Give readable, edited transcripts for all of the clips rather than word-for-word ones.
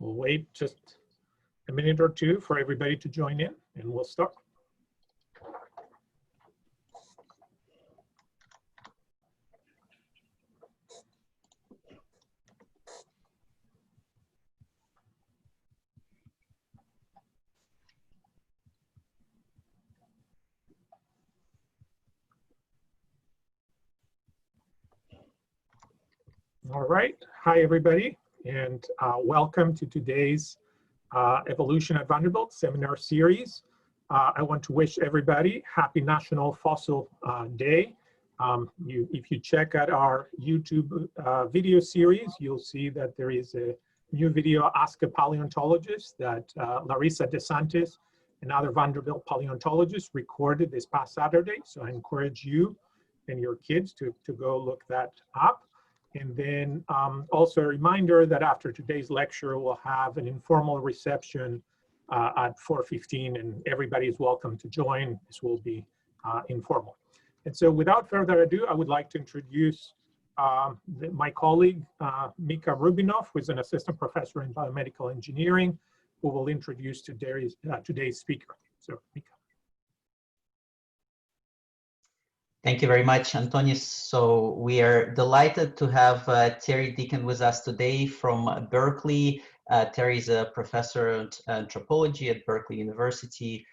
We'll wait just a minute or two for everybody to join in, and we'll start. All right, hi everybody, and welcome to today's Evolution at Vanderbilt seminar series. I want to wish everybody happy National Fossil Day. If you check out our YouTube video series, you'll see that there is a new video, Ask a Paleontologist, that Larissa DeSantis and other Vanderbilt paleontologists recorded this past Saturday. So I encourage you and your kids to go look that up. And then also a reminder that after today's lecture, we'll have an informal reception at 4:15, and everybody is welcome to join. This will be informal. And so without further ado, I would like to introduce my colleague, Mika Rubinov, who is an assistant professor in biomedical engineering, who will introduce today's speaker. So, Mika. Thank you very much, Antonis. So we are delighted to have Terry Deacon with us today from Berkeley. Terry is a professor of anthropology at Berkeley University.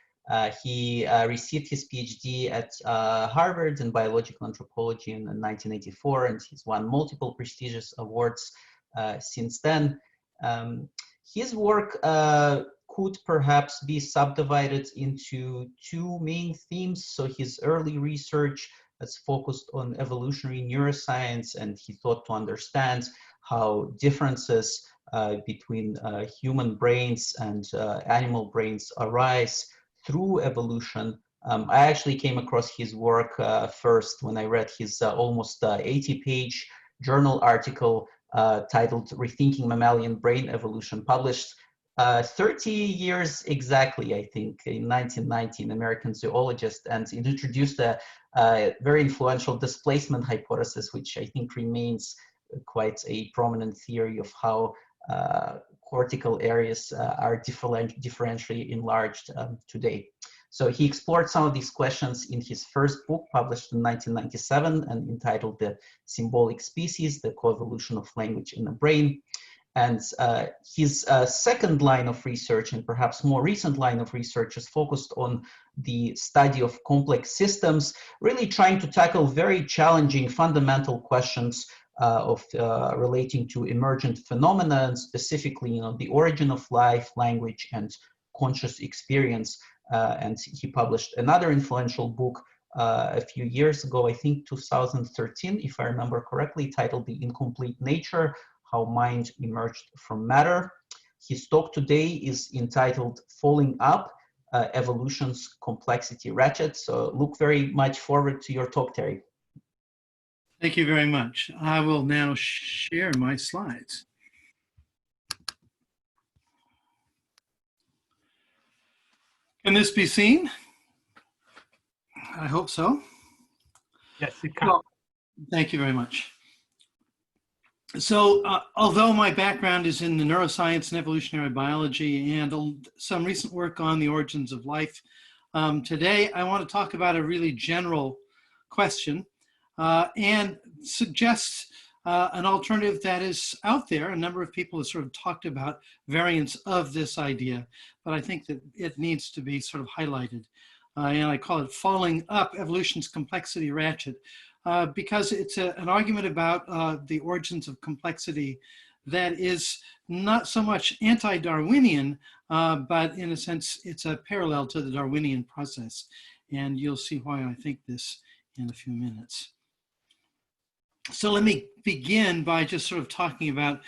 He received his PhD at Harvard in biological anthropology in 1984, and he's won multiple prestigious awards since then. His work could perhaps be subdivided into two main themes. So his early research has focused on evolutionary neuroscience, and he thought to understand how differences between human brains and animal brains arise through evolution. I actually came across his work first when I read his almost 80-page journal article titled Rethinking Mammalian Brain Evolution, published 30 years exactly, I think, in 1990, an American zoologist, and it introduced a very influential displacement hypothesis, which I think remains quite a prominent theory of how cortical areas are differentially enlarged today. So he explored some of these questions in his first book, published in 1997 and entitled The Symbolic Species, the Coevolution of Language in the Brain. And his second line of research, and perhaps more recent line of research, is focused on the study of complex systems, really trying to tackle very challenging fundamental questions of relating to emergent phenomena, and specifically, the origin of life, language, and conscious experience. And he published another influential book a few years ago, I think 2013, if I remember correctly, titled The Incomplete Nature: How Mind Emerged from Matter. His talk today is entitled Falling Up, Evolution's Complexity Ratchet. So look very much forward to your talk, Terry. Thank you very much. I will now share my slides. Can this be seen? I hope so. Yes, it can. Well, thank you very much. So although my background is in the neuroscience and evolutionary biology and some recent work on the origins of life, today I want to talk about a really general question and suggest an alternative that is out there. A number of people have sort of talked about variants of this idea, but I think that it needs to be sort of highlighted. And I call it Falling Up, Evolution's Complexity Ratchet. Because it's an argument about the origins of complexity that is not so much anti-Darwinian, but in a sense, it's a parallel to the Darwinian process. And you'll see why I think this in a few minutes. So let me begin by just sort of talking about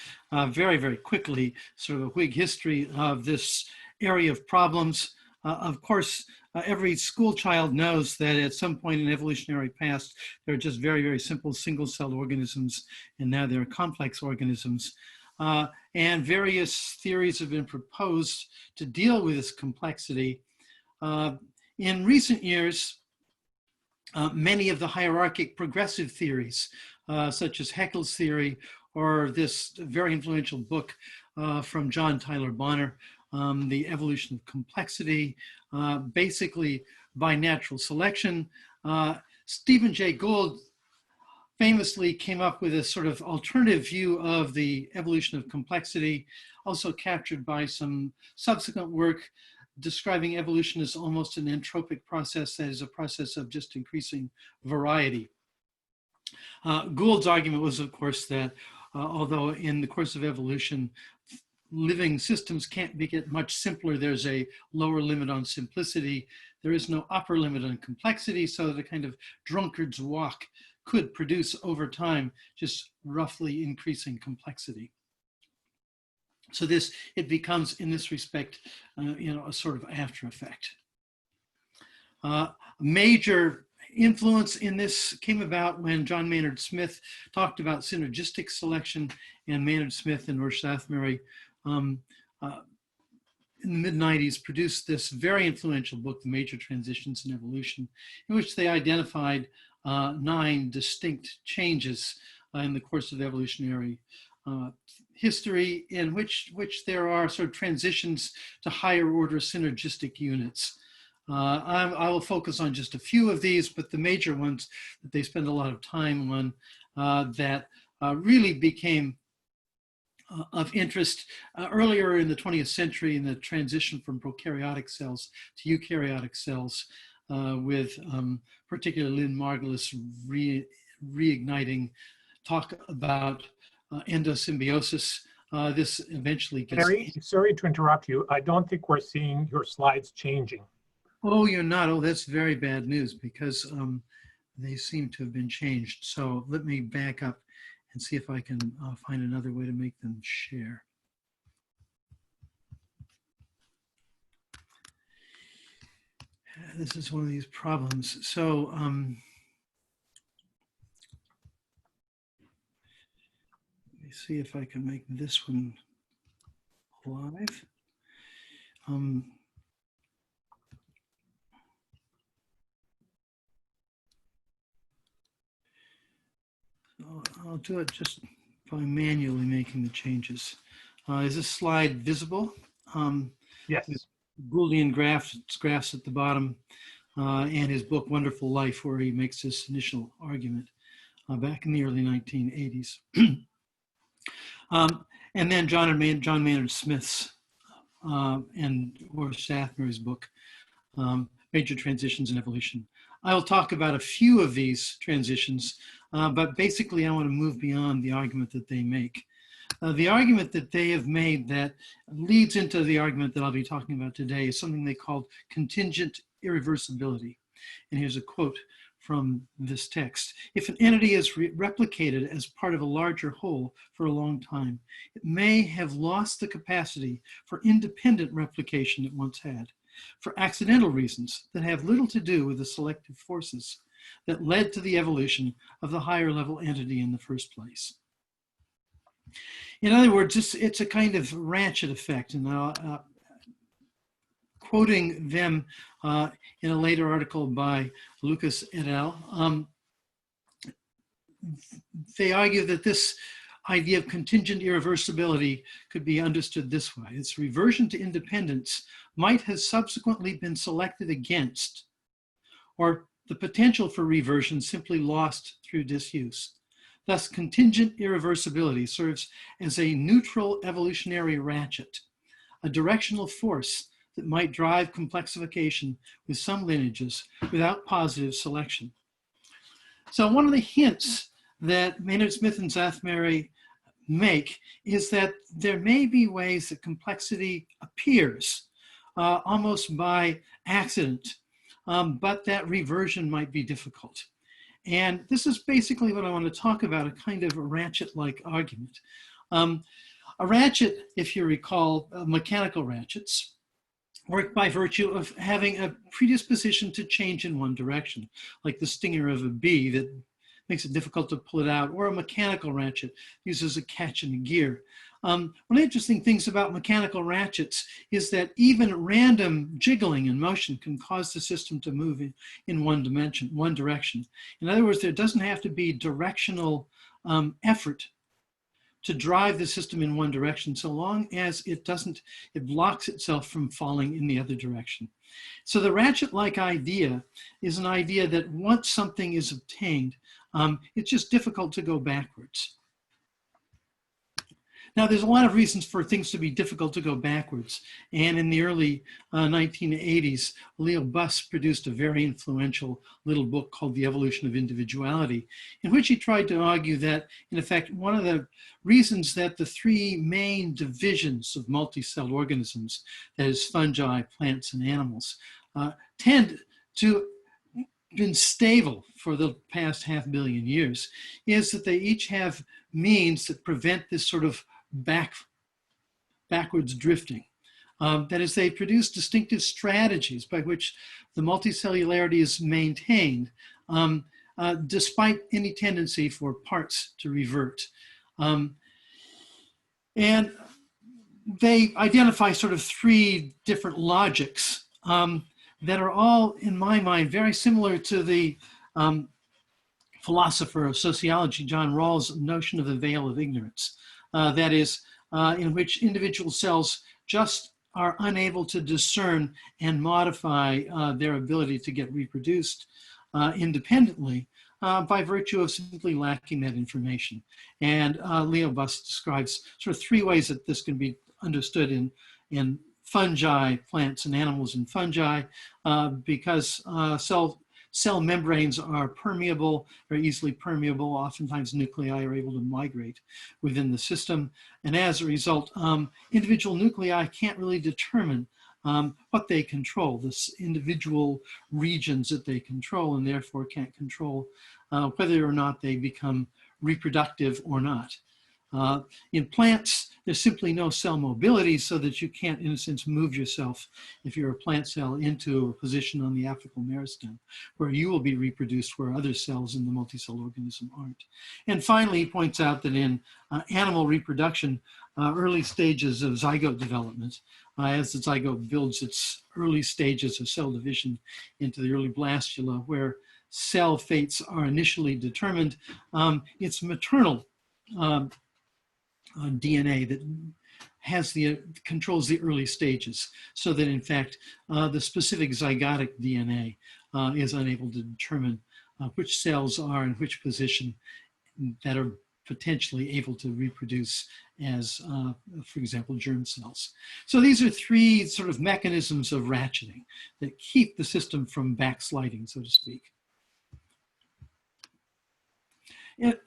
very, very quickly, sort of a Whig history of this area of problems. Of course, every school child knows that at some point in evolutionary past, they're just very, very simple single-celled organisms, and now they're complex organisms. And various theories have been proposed to deal with this complexity. In recent years, many of the hierarchic progressive theories, such as Haeckel's theory or this very influential book from John Tyler Bonner, The Evolution of Complexity, basically by natural selection. Stephen Jay Gould famously came up with a sort of alternative view of the evolution of complexity, also captured by some subsequent work describing evolution as almost an entropic process, that is a process of just increasing variety. Gould's argument was, of course, that although in the course of evolution, living systems can't get much simpler, there's a lower limit on simplicity, there is no upper limit on complexity, so that a kind of drunkard's walk could produce over time just roughly increasing complexity. So it becomes, in this respect, a sort of after effect. Major influence in this came about when John Maynard Smith talked about synergistic selection, and Maynard Smith and Urs Sathmary in the mid-90s produced this very influential book, The Major Transitions in Evolution, in which they identified 9 distinct changes in the course of evolutionary history, in which there are sort of transitions to higher order synergistic units. I will focus on just a few of these, but the major ones that they spend a lot of time on that really became of interest earlier in the 20th century in the transition from prokaryotic cells to eukaryotic cells, with particularly Lynn Margulis reigniting talk about endosymbiosis. This eventually gets... Sorry to interrupt you. I don't think we're seeing your slides changing. Oh, you're not? Oh, that's very bad news, because they seem to have been changed. So let me back up and see if I can find another way to make them share. This is one of these problems. So let me see if I can make this one live. I'll do it just by manually making the changes. Is this slide visible? Yes. Gouldian graphs at the bottom, and his book Wonderful Life, where he makes this initial argument back in the early 1980s. And then John Maynard Smith's and Urs Sathmary's book, Major Transitions in Evolution. I will talk about a few of these transitions, but basically I want to move beyond the argument that they make. The argument that they have made that leads into the argument that I'll be talking about today is something they called contingent irreversibility. And here's a quote from this text. If an entity is replicated as part of a larger whole for a long time, it may have lost the capacity for independent replication it once had, for accidental reasons that have little to do with the selective forces that led to the evolution of the higher level entity in the first place. In other words, it's a kind of ratchet effect, and quoting them in a later article by Lucas et al., they argue that this idea of contingent irreversibility could be understood this way. Its reversion to independence might have subsequently been selected against, or the potential for reversion simply lost through disuse. Thus, contingent irreversibility serves as a neutral evolutionary ratchet, a directional force that might drive complexification with some lineages without positive selection. So one of the hints that Maynard Smith and Sathmary make is that there may be ways that complexity appears almost by accident, but that reversion might be difficult. And this is basically what I want to talk about, a kind of a ratchet-like argument. A ratchet, if you recall, mechanical ratchets work by virtue of having a predisposition to change in one direction, like the stinger of a bee that makes it difficult to pull it out, or a mechanical ratchet uses a catch and a gear. One of the interesting things about mechanical ratchets is that even random jiggling in motion can cause the system to move in one direction. In other words, there doesn't have to be directional effort to drive the system in one direction so long as it blocks itself from falling in the other direction. So the ratchet-like idea is an idea that once something is obtained, it's just difficult to go backwards. Now, there's a lot of reasons for things to be difficult to go backwards. And in the early 1980s, Leo Buss produced a very influential little book called The Evolution of Individuality, in which he tried to argue that, in effect, one of the reasons that the three main divisions of multicelled organisms, that is fungi, plants, and animals, tend to been stable for the past 500 million years, is that they each have means that prevent this sort of backwards drifting. That is, they produce distinctive strategies by which the multicellularity is maintained despite any tendency for parts to revert. And they identify sort of three different logics that are all, in my mind, very similar to the philosopher of sociology, John Rawls' notion of the veil of ignorance. That is, in which individual cells just are unable to discern and modify their ability to get reproduced independently by virtue of simply lacking that information. And Leo Buss describes sort of three ways that this can be understood in fungi, plants, and animals in fungi, because cell membranes are permeable, very easily permeable. Oftentimes nuclei are able to migrate within the system. And as a result, individual nuclei can't really determine what they control, this individual regions that they control, and therefore can't control whether or not they become reproductive or not. In plants, there's simply no cell mobility, so that you can't, in a sense, move yourself, if you're a plant cell, into a position on the apical meristem, where you will be reproduced where other cells in the multicelled organism aren't. And finally, he points out that in animal reproduction, early stages of zygote development, as the zygote builds its early stages of cell division into the early blastula, where cell fates are initially determined, it's maternal DNA that controls the early stages, so that in fact the specific zygotic DNA is unable to determine which cells are in which position that are potentially able to reproduce as, for example, germ cells. So these are three sort of mechanisms of ratcheting that keep the system from backsliding, so to speak.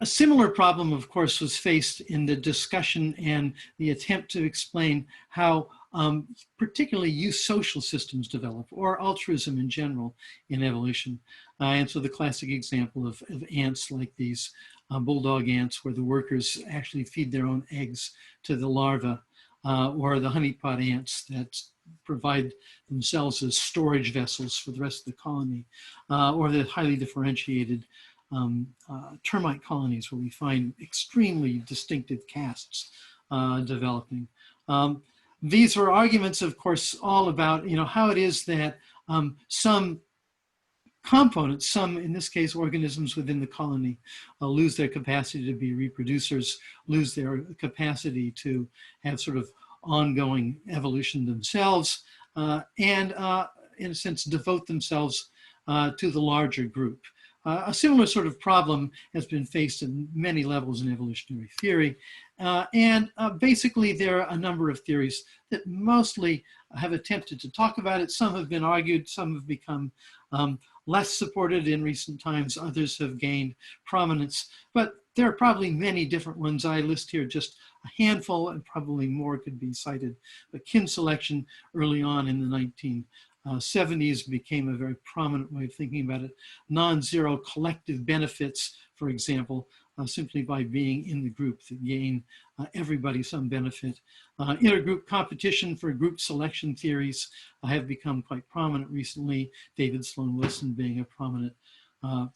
A similar problem, of course, was faced in the discussion and the attempt to explain how particularly eusocial systems develop, or altruism in general in evolution. And so the classic example of ants like these bulldog ants, where the workers actually feed their own eggs to the larvae, or the honeypot ants that provide themselves as storage vessels for the rest of the colony, or the highly differentiated termite colonies, where we find extremely distinctive castes developing. These are arguments, of course, all about how it is that some components, some, in this case, organisms within the colony, lose their capacity to be reproducers, lose their capacity to have sort of ongoing evolution themselves, and in a sense, devote themselves to the larger group. A similar sort of problem has been faced in many levels in evolutionary theory. And basically, there are a number of theories that mostly have attempted to talk about it. Some have been argued, some have become less supported in recent times, others have gained prominence. But there are probably many different ones. I list here just a handful, and probably more could be cited. But kin selection early on in the 1970s became a very prominent way of thinking about it. Non-zero collective benefits, for example, simply by being in the group that gain everybody some benefit. Intergroup competition for group selection theories have become quite prominent recently, David Sloan Wilson being a prominent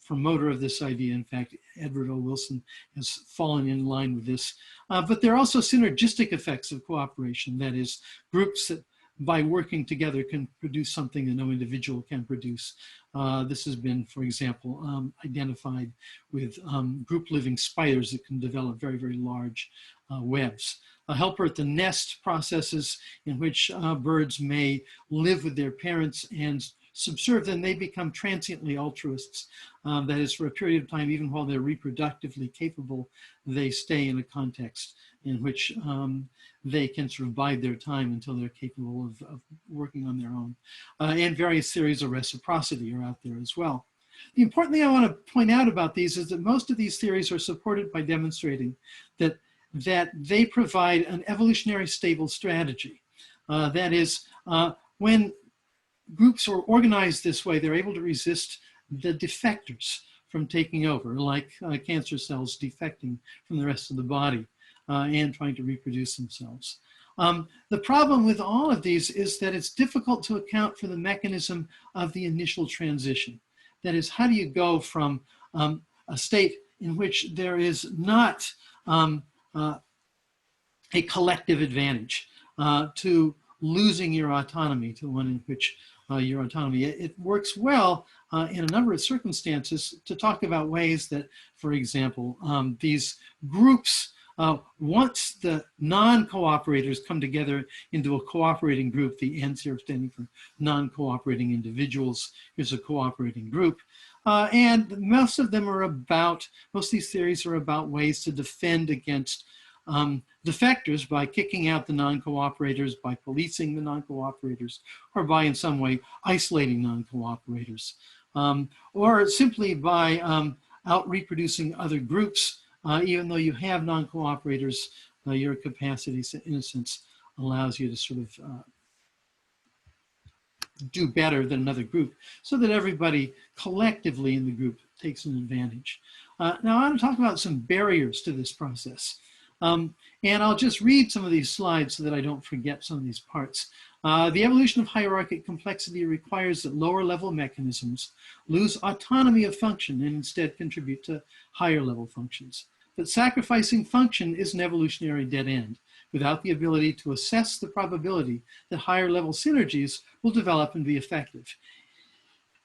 promoter of this idea. In fact, Edward O. Wilson has fallen in line with this. But there are also synergistic effects of cooperation, that is, groups that by working together can produce something that no individual can produce. This has been, for example, identified with group living spiders that can develop very, very large webs. Helper at the nest processes in which birds may live with their parents and subserve them. They become transiently altruists. That is, for a period of time, even while they're reproductively capable, they stay in a context in which they can sort of bide their time until they're capable of working on their own. And various theories of reciprocity are out there as well. The important thing I want to point out about these is that most of these theories are supported by demonstrating that they provide an evolutionary stable strategy. That is, when groups are organized this way, they're able to resist the defectors from taking over, like cancer cells defecting from the rest of the body and trying to reproduce themselves. The problem with all of these is that it's difficult to account for the mechanism of the initial transition. That is, how do you go from a state in which there is not a collective advantage to losing your autonomy to one in which your autonomy. It works well in a number of circumstances to talk about ways that, for example, these groups, once the non-cooperators come together into a cooperating group, the N's here standing for non-cooperating individuals, here's a cooperating group. And most of these theories are about ways to defend against defectors by kicking out the non-cooperators, by policing the non-cooperators, or by in some way isolating non-cooperators, or simply by out-reproducing other groups. Even though you have non-cooperators, your capacity, in a sense, allows you to sort of do better than another group, so that everybody collectively in the group takes an advantage. Now I want to talk about some barriers to this process. And I'll just read some of these slides so that I don't forget some of these parts. The evolution of hierarchic complexity requires that lower level mechanisms lose autonomy of function and instead contribute to higher level functions. But sacrificing function is an evolutionary dead end without the ability to assess the probability that higher level synergies will develop and be effective.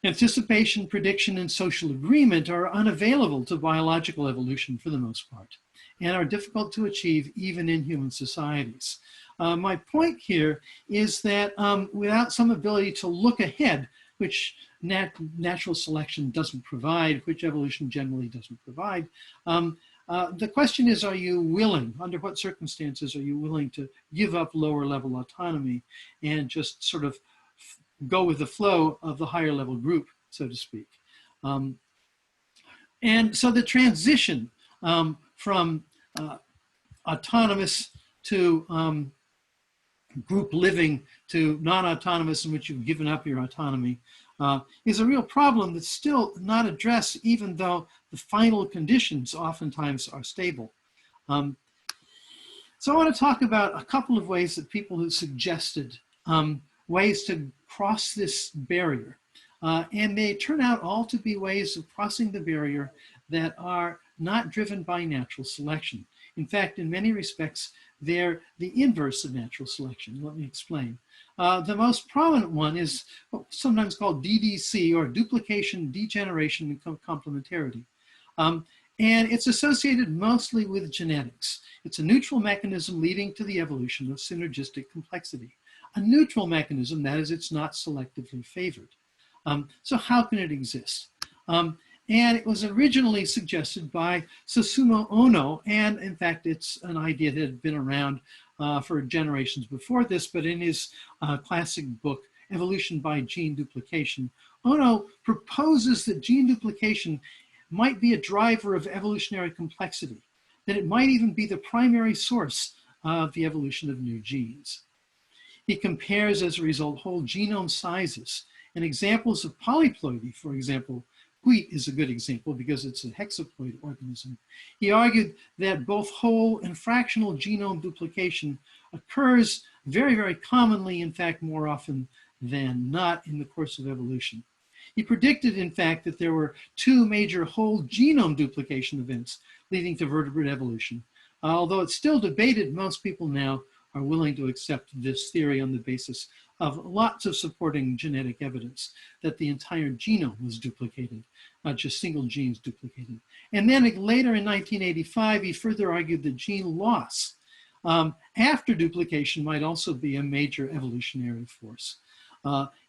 Anticipation, prediction, and social agreement are unavailable to biological evolution for the most part, and are difficult to achieve even in human societies. My point here is that without some ability to look ahead, which natural selection doesn't provide, which evolution generally doesn't provide, the question is, are you willing, under what circumstances are you willing to give up lower level autonomy and just sort of go with the flow of the higher level group, so to speak? And so the transition from autonomous to group living to non-autonomous, in which you've given up your autonomy, is a real problem that's still not addressed, even though the final conditions oftentimes are stable. So I want to talk about a couple of ways that people have suggested ways to cross this barrier. And they turn out all to be ways of crossing the barrier that are not driven by natural selection. In fact, in many respects, they're the inverse of natural selection. Let me explain. The most prominent one is what's sometimes called DDC, or duplication, degeneration, and complementarity. And it's associated mostly with genetics. It's a neutral mechanism leading to the evolution of synergistic complexity. A neutral mechanism, that is, it's not selectively favored. So how can it exist? And it was originally suggested by Susumu Ono, and in fact, it's an idea that had been around for generations before this, but in his classic book, Evolution by Gene Duplication, Ono proposes that gene duplication might be a driver of evolutionary complexity, that it might even be the primary source of the evolution of new genes. He compares, as a result, whole genome sizes and examples of polyploidy. For example, wheat is a good example because it's a hexaploid organism. He argued that both whole and fractional genome duplication occurs very, very commonly, in fact, more often than not in the course of evolution. He predicted, in fact, that there were two major whole genome duplication events leading to vertebrate evolution, although it's still debated, most people now are willing to accept this theory on the basis of lots of supporting genetic evidence that the entire genome was duplicated, not just single genes duplicated. And then later in 1985, he further argued that gene loss after duplication might also be a major evolutionary force.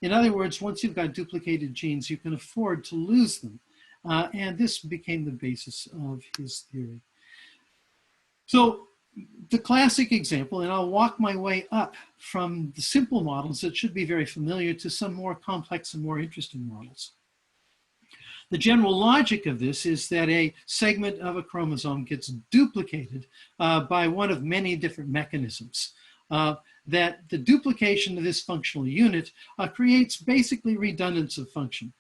In other words, once you've got duplicated genes, you can afford to lose them. And this became the basis of his theory. So the classic example, and I'll walk my way up from the simple models that should be very familiar to some more complex and more interesting models. The general logic of this is that a segment of a chromosome gets duplicated by one of many different mechanisms. That the duplication of this functional unit creates basically redundancy of function.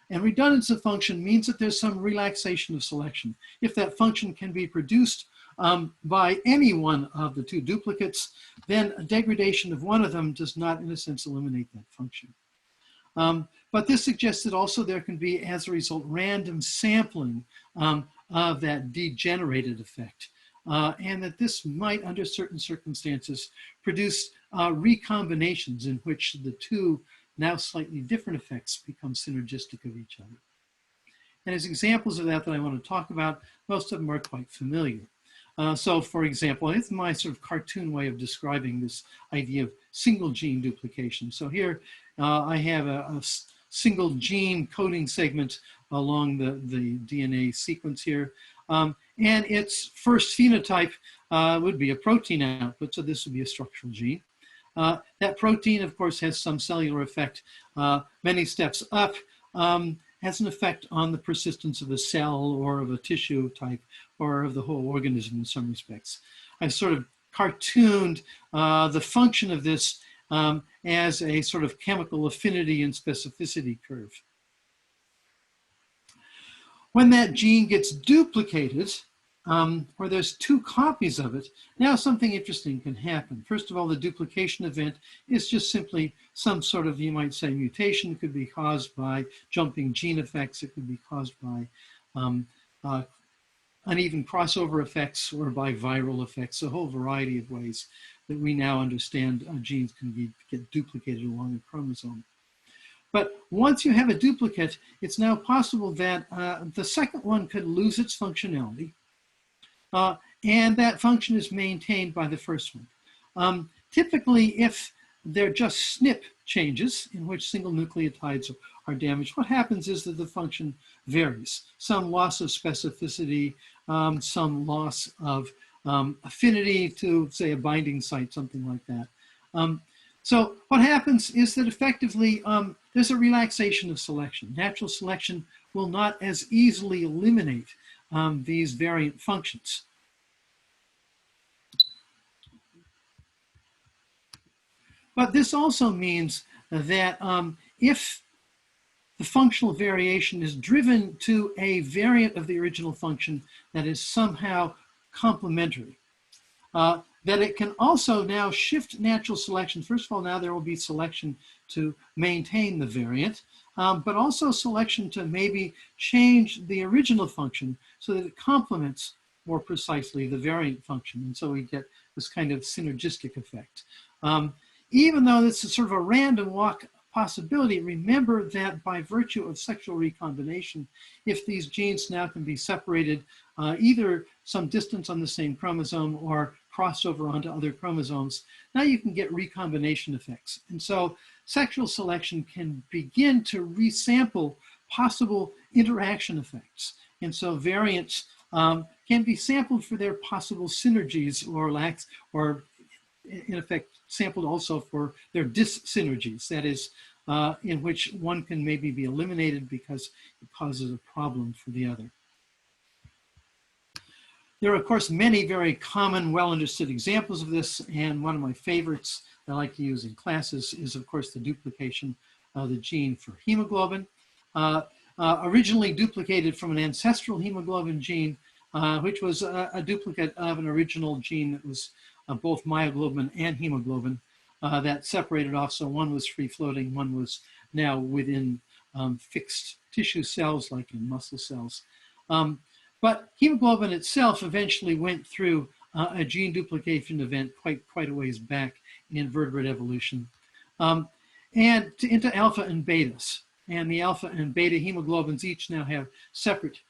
And redundancy of function means that there's some relaxation of selection. If that function can be produced by any one of the two duplicates, then a degradation of one of them does not, in a sense, eliminate that function. But this suggests that also there can be, as a result, random sampling of that degenerated effect. And that this might, under certain circumstances, produce recombinations in which the two now slightly different effects become synergistic of each other. And as examples of that I want to talk about, most of them are quite familiar. So for example, it's my sort of cartoon way of describing this idea of single gene duplication. So here I have a single gene coding segment along the DNA sequence here. And its first phenotype would be a protein output, so this would be a structural gene. That protein, of course, has some cellular effect many steps up, has an effect on the persistence of a cell or of a tissue type or of the whole organism in some respects. I've sort of cartooned the function of this as a sort of chemical affinity and specificity curve. When that gene gets duplicated, or there's two copies of it, now something interesting can happen. First of all, the duplication event is just simply some sort of, you might say, mutation. It could be caused by jumping gene effects. It could be caused by uneven crossover effects or by viral effects, a whole variety of ways that we now understand genes can get duplicated along a chromosome. But once you have a duplicate, it's now possible that the second one could lose its functionality, and that function is maintained by the first one. Typically, if they're just SNP changes in which single nucleotides are damaged, what happens is that the function varies. Some loss of specificity, some loss of affinity to, say, a binding site, something like that. So what happens is that effectively there's a relaxation of selection. Natural selection will not as easily eliminate these variant functions. But this also means that if the functional variation is driven to a variant of the original function that is somehow complementary, that it can also now shift natural selection. First of all, now there will be selection to maintain the variant, but also selection to maybe change the original function so that it complements more precisely the variant function. And so we get this kind of synergistic effect. Even though this is sort of a random walk possibility, remember that by virtue of sexual recombination, if these genes now can be separated either some distance on the same chromosome or crossover onto other chromosomes, now you can get recombination effects. And so sexual selection can begin to resample possible interaction effects. And so variants can be sampled for their possible synergies or in effect sampled also for their dyssynergies, that is, in which one can maybe be eliminated because it causes a problem for the other. There are, of course, many very common, well-understood examples of this, and one of my favorites that I like to use in classes is, of course, the duplication of the gene for hemoglobin. Originally duplicated from an ancestral hemoglobin gene, which was a duplicate of an original gene that was both myoglobin and hemoglobin that separated off. So one was free-floating, one was now within fixed tissue cells, like in muscle cells. But hemoglobin itself eventually went through a gene duplication event quite a ways back in vertebrate evolution. And into alpha and betas. And the alpha and beta hemoglobins each now have separate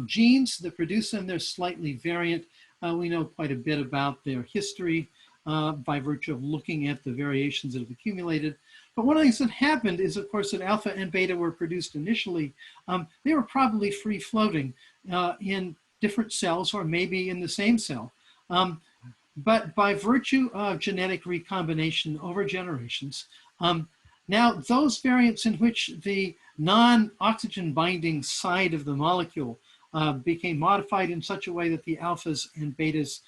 genes that produce them. They're slightly variant. We know quite a bit about their history by virtue of looking at the variations that have accumulated. But one of the things that happened is, of course, that alpha and beta were produced initially. They were probably free floating in different cells or maybe in the same cell. But by virtue of genetic recombination over generations, now those variants in which the non-oxygen binding side of the molecule became modified in such a way that the alphas and betas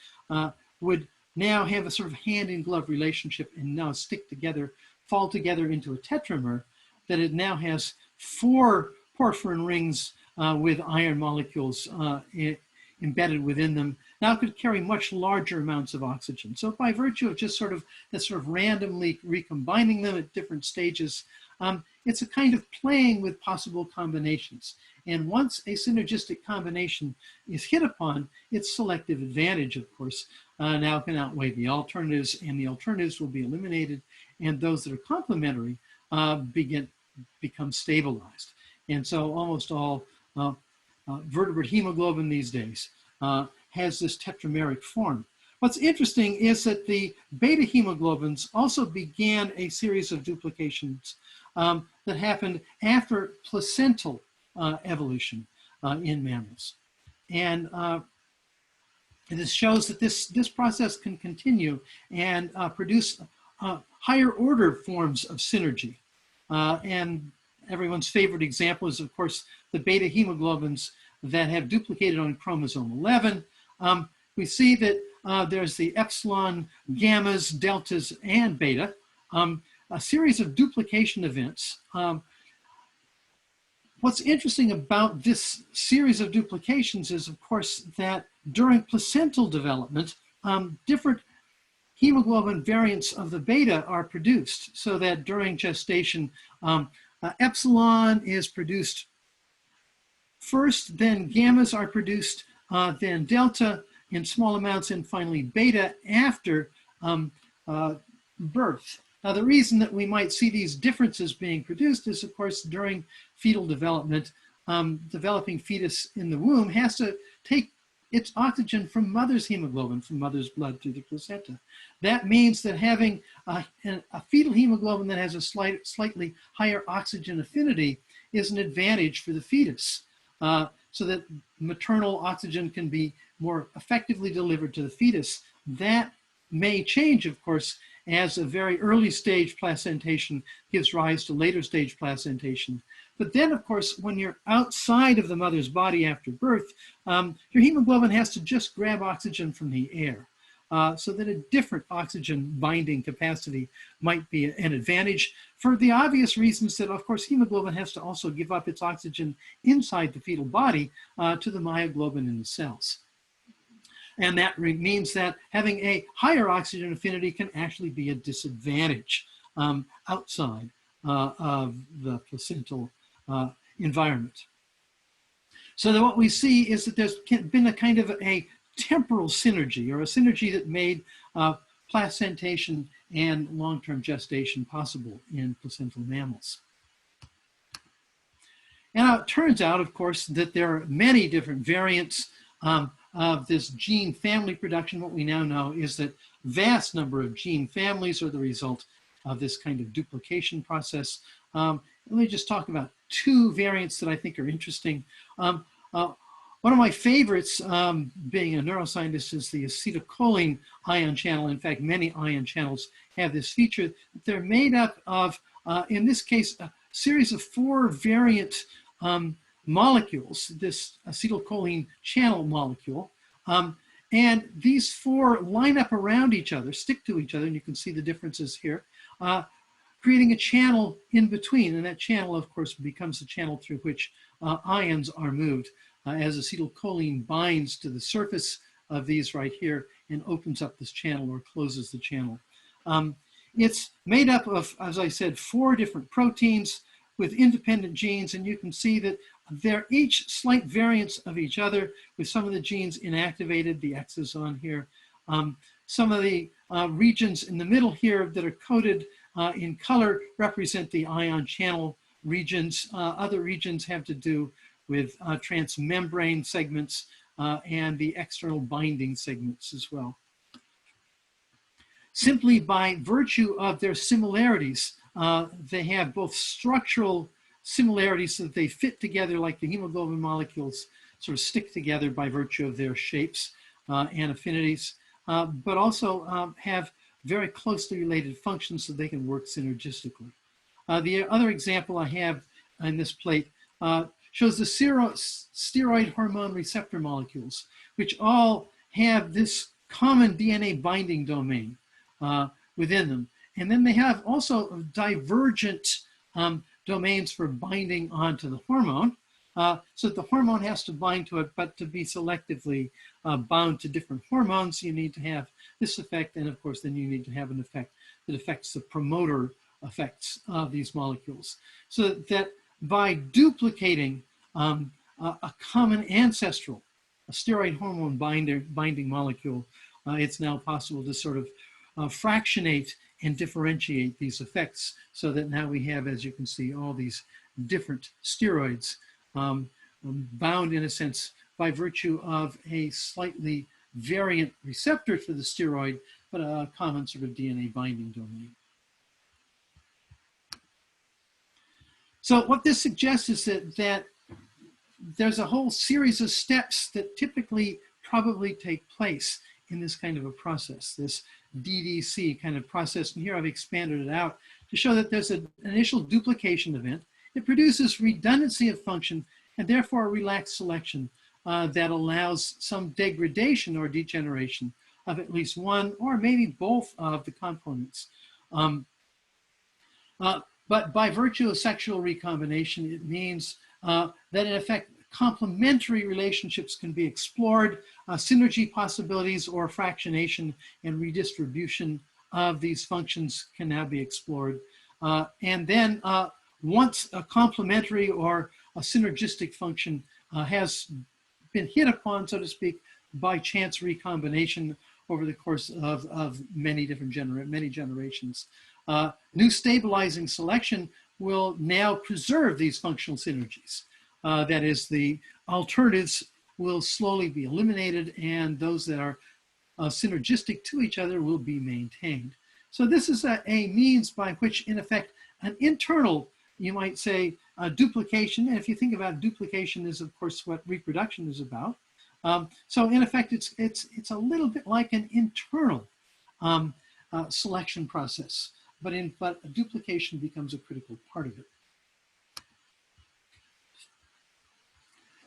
would now have a sort of hand-in-glove relationship and now stick together, fall together into a tetramer, that it now has 4 porphyrin rings with iron molecules embedded within them. Now it could carry much larger amounts of oxygen. So by virtue of just sort of randomly recombining them at different stages, it's a kind of playing with possible combinations. And once a synergistic combination is hit upon, its selective advantage, of course, now can outweigh the alternatives, and the alternatives will be eliminated, and those that are complementary become stabilized. And so almost all vertebrate hemoglobin these days has this tetrameric form. What's interesting is that the beta hemoglobins also began a series of duplications that happened after placental evolution in mammals. And this shows that this process can continue and produce higher order forms of synergy. And everyone's favorite example is, of course, the beta hemoglobins that have duplicated on chromosome 11. We see that there's the epsilon, gammas, deltas, and beta, a series of duplication events. What's interesting about this series of duplications is, of course, that during placental development, different hemoglobin variants of the beta are produced, so that during gestation, epsilon is produced first, then gammas are produced, then delta in small amounts, and finally beta after birth. Now, the reason that we might see these differences being produced is, of course, during fetal development, developing fetus in the womb has to take its oxygen from mother's hemoglobin, from mother's blood through the placenta. That means that having a fetal hemoglobin that has a slightly higher oxygen affinity is an advantage for the fetus, so that maternal oxygen can be more effectively delivered to the fetus. That may change, of course, as a very early stage placentation gives rise to later stage placentation. But then, of course, when you're outside of the mother's body after birth, your hemoglobin has to just grab oxygen from the air. So that a different oxygen binding capacity might be an advantage for the obvious reasons that, of course, hemoglobin has to also give up its oxygen inside the fetal body to the myoglobin in the cells. And that means that having a higher oxygen affinity can actually be a disadvantage outside of the placental environment. So that what we see is that there's been a kind of a temporal synergy, or a synergy that made placentation and long-term gestation possible in placental mammals. And it turns out, of course, that there are many different variants of this gene family production. What we now know is that vast number of gene families are the result of this kind of duplication process. Let me just talk about 2 variants that I think are interesting. One of my favorites, being a neuroscientist, is the acetylcholine ion channel. In fact, many ion channels have this feature. They're made up of, in this case, a series of 4 variant molecules, this acetylcholine channel molecule. And these 4 line up around each other, stick to each other, and you can see the differences here, creating a channel in between. And that channel, of course, becomes the channel through which ions are moved as acetylcholine binds to the surface of these right here and opens up this channel or closes the channel. It's made up of, as I said, 4 different proteins with independent genes, and you can see that they're each slight variants of each other, with some of the genes inactivated, the X is on here, Some of the regions in the middle here that are coded in color represent the ion channel regions. Other regions have to do with transmembrane segments and the external binding segments as well. Simply by virtue of their similarities, they have both structural similarities so that they fit together like the hemoglobin molecules sort of stick together by virtue of their shapes and affinities, but also have very closely related functions so they can work synergistically. The other example I have in this plate shows the steroid hormone receptor molecules, which all have this common DNA binding domain within them. And then they have also divergent domains for binding onto the hormone. So that the hormone has to bind to it, but to be selectively bound to different hormones, you need to have this effect. And of course, then you need to have an effect that affects the promoter effects of these molecules. So that by duplicating a common ancestral, a steroid hormone binding molecule, it's now possible to sort of fractionate and differentiate these effects so that now we have, as you can see, all these different steroids bound in a sense by virtue of a slightly variant receptor for the steroid, but a common sort of DNA binding domain. So what this suggests is that there's a whole series of steps that typically probably take place in this kind of a process, this DDC kind of process. And here I've expanded it out to show that there's an initial duplication event. It produces redundancy of function and therefore a relaxed selection that allows some degradation or degeneration of at least one or maybe both of the components. But by virtue of sexual recombination, it means that in effect, complementary relationships can be explored, synergy possibilities or fractionation and redistribution of these functions can now be explored. And then once a complementary or a synergistic function has been hit upon, so to speak, by chance recombination over the course of many generations, new stabilizing selection will now preserve these functional synergies. That is, the alternatives will slowly be eliminated and those that are synergistic to each other will be maintained. So this is a means by which, in effect, an internal, you might say, duplication, and if you think about duplication is, of course, what reproduction is about. So in effect, it's a little bit like an internal selection process, but duplication becomes a critical part of it.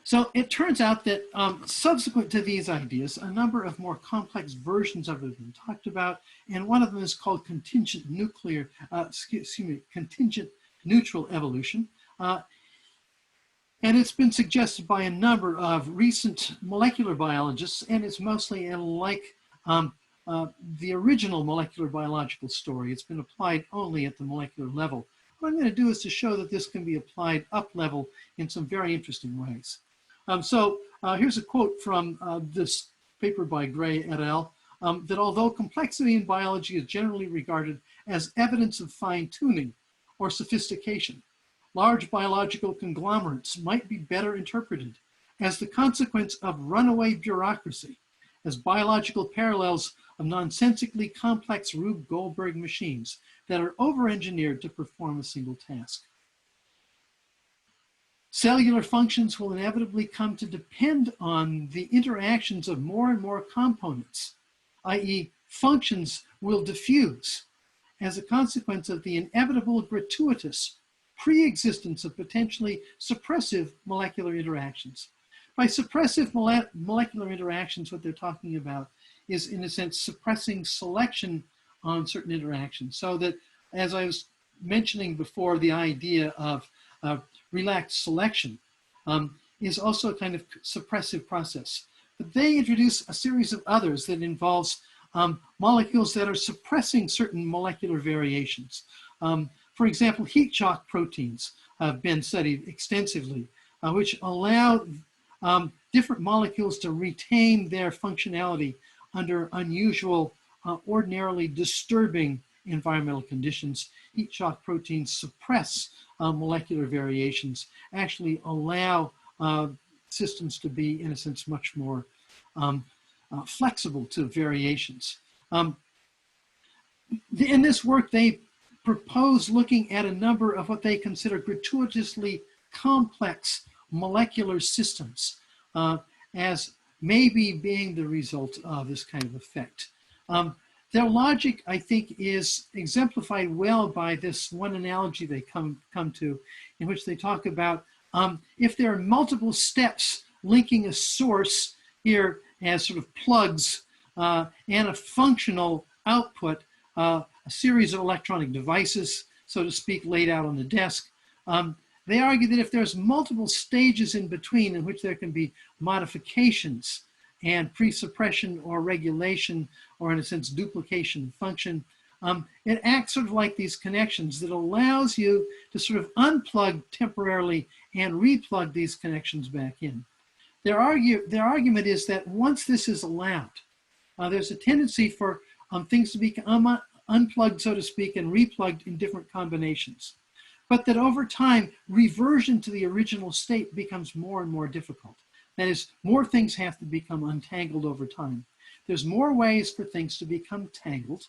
So it turns out that subsequent to these ideas, a number of more complex versions of it have been talked about, and one of them is called contingent contingent neutral evolution. And it's been suggested by a number of recent molecular biologists, and it's mostly like the original molecular biological story. It's been applied only at the molecular level. What I'm going to do is to show that this can be applied up level in some very interesting ways. Here's a quote from this paper by Gray et al. That although complexity in biology is generally regarded as evidence of fine-tuning or sophistication, large biological conglomerates might be better interpreted as the consequence of runaway bureaucracy, as biological parallels of nonsensically complex Rube Goldberg machines that are over-engineered to perform a single task. Cellular functions will inevitably come to depend on the interactions of more and more components, i.e., functions will diffuse as a consequence of the inevitable gratuitous pre-existence of potentially suppressive molecular interactions. By suppressive molecular interactions, what they're talking about is, in a sense, suppressing selection on certain interactions. So that, as I was mentioning before, the idea of relaxed selection is also a kind of suppressive process. But they introduce a series of others that involves molecules that are suppressing certain molecular variations. For example, heat shock proteins have been studied extensively, which allow different molecules to retain their functionality under unusual, ordinarily disturbing environmental conditions. Heat shock proteins suppress molecular variations, actually allow systems to be, in a sense, much more flexible to variations. In this work, they propose looking at a number of what they consider gratuitously complex molecular systems as maybe being the result of this kind of effect. Their logic, I think, is exemplified well by this one analogy they come to, in which they talk about if there are multiple steps linking a source here as sort of plugs and a functional output, a series of electronic devices, so to speak, laid out on the desk. They argue that if there's multiple stages in between in which there can be modifications and pre-suppression or regulation, or in a sense, duplication function, it acts sort of like these connections that allows you to sort of unplug temporarily and replug these connections back in. Their argument is that once this is allowed, there's a tendency for things to become unplugged, so to speak, and replugged in different combinations. But that over time, reversion to the original state becomes more and more difficult. That is, more things have to become untangled over time. There's more ways for things to become tangled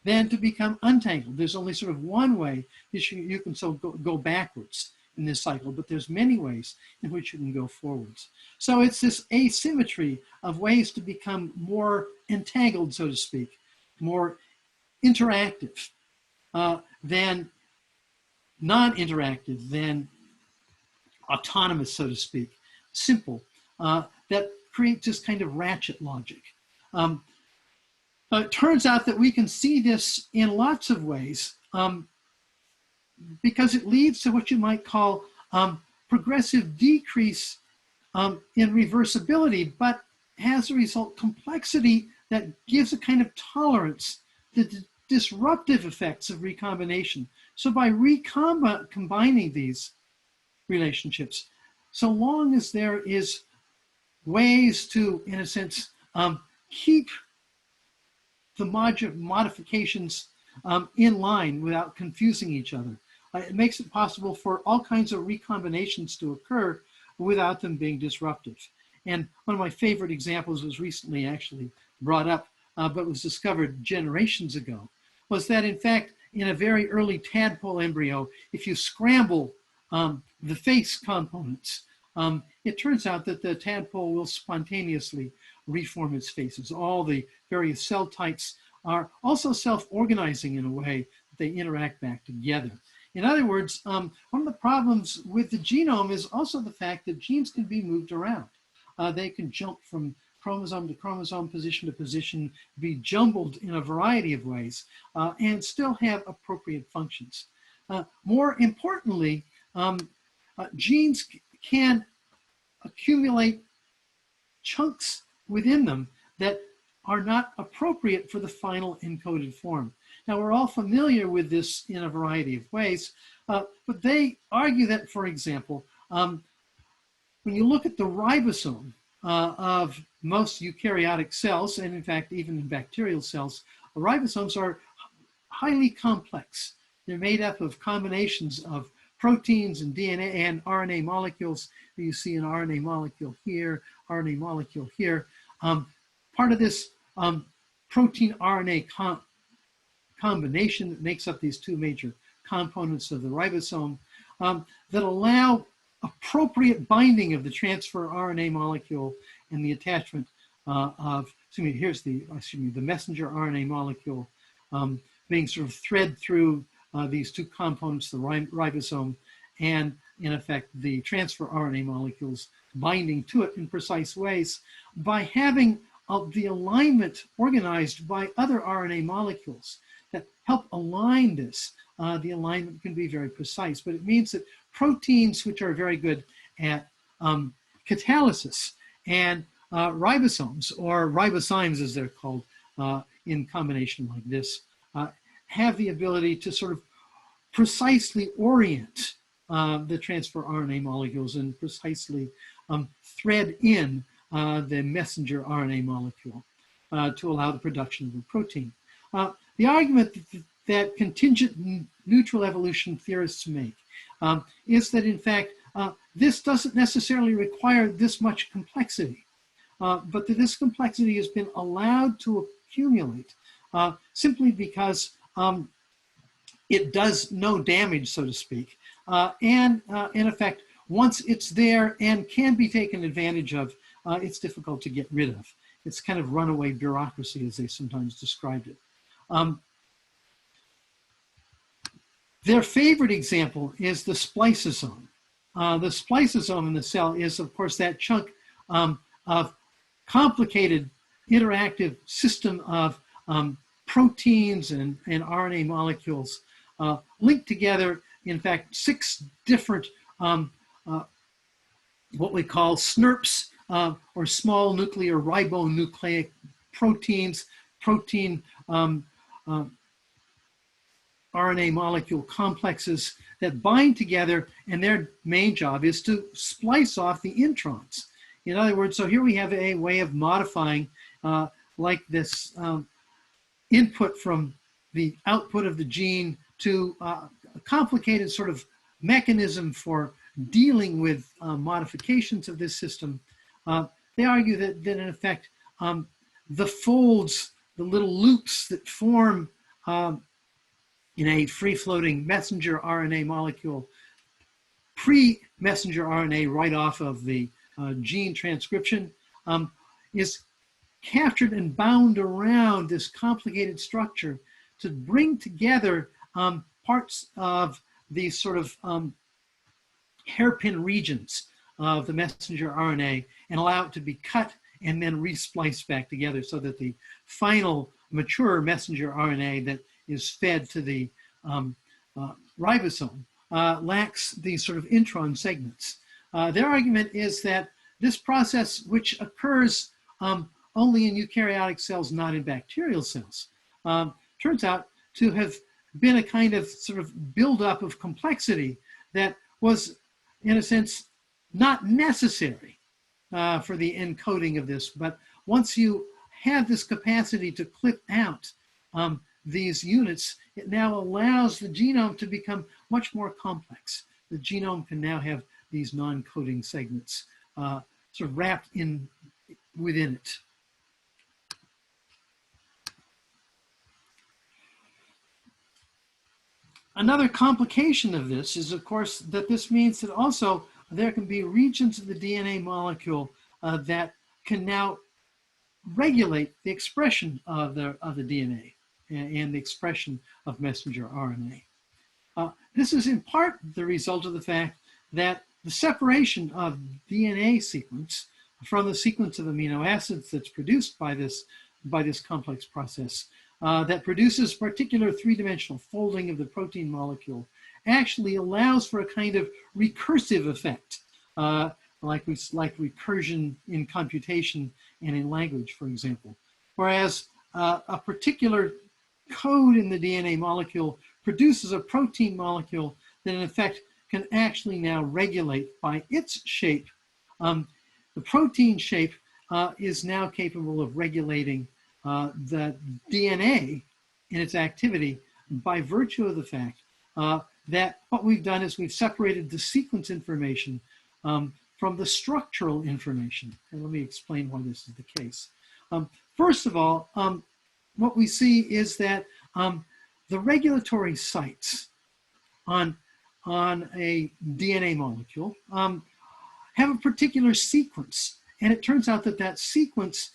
than to become untangled. There's only sort of one way that you can so go backwards in this cycle, but there's many ways in which you can go forwards. So it's this asymmetry of ways to become more entangled, so to speak, more interactive than non-interactive, than autonomous, so to speak, simple, that create this kind of ratchet logic. It turns out that we can see this in lots of ways because it leads to what you might call progressive decrease in reversibility, but has a result complexity that gives a kind of tolerance to the disruptive effects of recombination. So by combining these relationships, so long as there is ways to, in a sense, keep the modifications in line without confusing each other, it makes it possible for all kinds of recombinations to occur without them being disruptive. And one of my favorite examples was recently actually brought up, but was discovered generations ago, was that in fact, in a very early tadpole embryo, if you scramble the face components, it turns out that the tadpole will spontaneously reform its faces. All the various cell types are also self-organizing in a way that they interact back together. In other words, one of the problems with the genome is also the fact that genes can be moved around. They can jump from chromosome to chromosome, position to position, be jumbled in a variety of ways, and still have appropriate functions. More importantly, genes can accumulate chunks within them that are not appropriate for the final encoded form. Now, we're all familiar with this in a variety of ways, but they argue that, for example, when you look at the ribosome of most eukaryotic cells, and in fact, even in bacterial cells, ribosomes are highly complex. They're made up of combinations of proteins and DNA and RNA molecules. You see an RNA molecule here, RNA molecule here. Part of this protein RNA combination that makes up these two major components of the ribosome that allow appropriate binding of the transfer RNA molecule and the attachment here's the messenger RNA molecule being sort of thread through these two components, the ribosome, and in effect the transfer RNA molecules binding to it in precise ways. By having the alignment organized by other RNA molecules that help align this, the alignment can be very precise, but it means that proteins which are very good at catalysis and ribosomes, or ribozymes as they're called in combination like this, have the ability to sort of precisely orient the transfer RNA molecules and precisely thread in the messenger RNA molecule. to allow the production of a protein. The argument that contingent neutral evolution theorists make is that, in fact, this doesn't necessarily require this much complexity, but that this complexity has been allowed to accumulate simply because it does no damage, so to speak, and in effect, once it's there and can be taken advantage of, it's difficult to get rid of. It's kind of runaway bureaucracy, as they sometimes described it. Their favorite example is the spliceosome. The spliceosome in the cell is, of course, that chunk of complicated interactive system of proteins and RNA molecules linked together, in fact, 6 different what we call SNRPs, or small nuclear ribonucleic proteins, protein RNA molecule complexes that bind together, and their main job is to splice off the introns. In other words, so here we have a way of modifying, like this input from the output of the gene to a complicated sort of mechanism for dealing with modifications of this system. They argue that in effect, the folds, the little loops that form in a free-floating messenger RNA molecule, pre-messenger RNA right off of the gene transcription, is captured and bound around this complicated structure to bring together parts of these sort of hairpin regions of the messenger RNA and allow it to be cut and then re-spliced back together so that the final mature messenger RNA that is fed to the ribosome lacks these sort of intron segments. Their argument is that this process, which occurs only in eukaryotic cells, not in bacterial cells, turns out to have been a kind of sort of buildup of complexity that was, in a sense, not necessary for the encoding of this. But once you have this capacity to clip out these units, it now allows the genome to become much more complex. The genome can now have these non-coding segments sort of wrapped in within it. Another complication of this is, of course, that this means that also there can be regions of the DNA molecule that can now regulate the expression of the DNA and the expression of messenger RNA. This is in part the result of the fact that the separation of DNA sequence from the sequence of amino acids that's produced by this complex process that produces particular three-dimensional folding of the protein molecule actually allows for a kind of recursive effect, like recursion in computation and in language, for example. Whereas a particular code in the DNA molecule produces a protein molecule that in effect can actually now regulate by its shape. The protein shape is now capable of regulating the DNA in its activity by virtue of the fact that what we've done is we've separated the sequence information from the structural information. And let me explain why this is the case. First of all, what we see is that the regulatory sites on a DNA molecule have a particular sequence. And it turns out that that sequence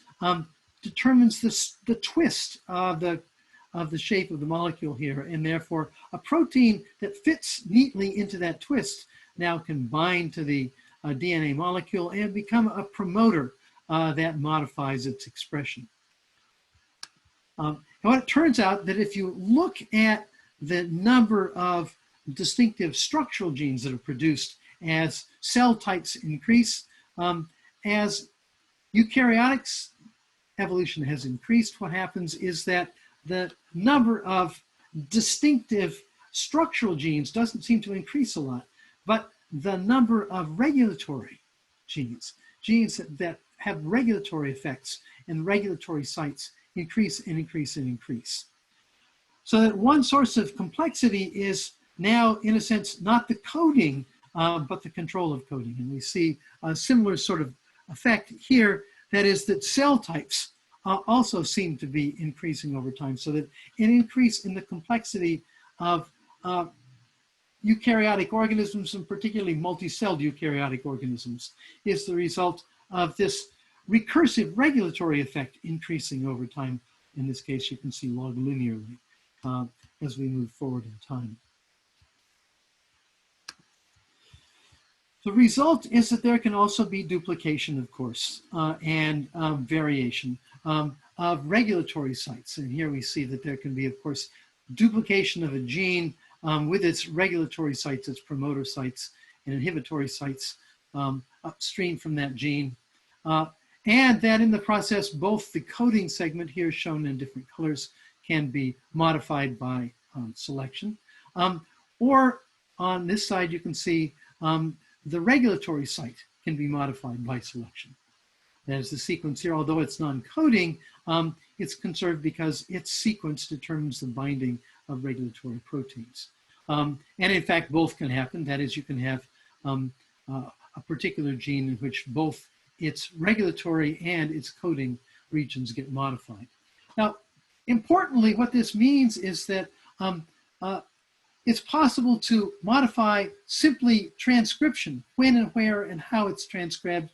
determines the twist of the shape of the molecule here. And therefore, a protein that fits neatly into that twist now can bind to the DNA molecule and become a promoter that modifies its expression. And it turns out that if you look at the number of distinctive structural genes that are produced as cell types increase, as eukaryotics evolution has increased, what happens is that the number of distinctive structural genes doesn't seem to increase a lot, but the number of regulatory genes that have regulatory effects and regulatory sites increase and increase and increase. So that one source of complexity is now, in a sense, not the coding, but the control of coding. And we see a similar sort of effect here, that is that cell types also seem to be increasing over time, so that an increase in the complexity of eukaryotic organisms, and particularly multi-celled eukaryotic organisms, is the result of this recursive regulatory effect increasing over time. In this case, you can see log linearly as we move forward in time. The result is that there can also be duplication, of course, and variation of regulatory sites. And here we see that there can be, of course, duplication of a gene with its regulatory sites, its promoter sites, and inhibitory sites upstream from that gene. And that in the process, both the coding segment here shown in different colors can be modified by selection. Or on this side, you can see the regulatory site can be modified by selection. That is the sequence here, although it's non-coding, it's conserved because its sequence determines the binding of regulatory proteins. And in fact, both can happen. That is, you can have a particular gene in which both its regulatory and its coding regions get modified. Now, importantly, what this means is that it's possible to modify simply transcription, when and where and how it's transcribed,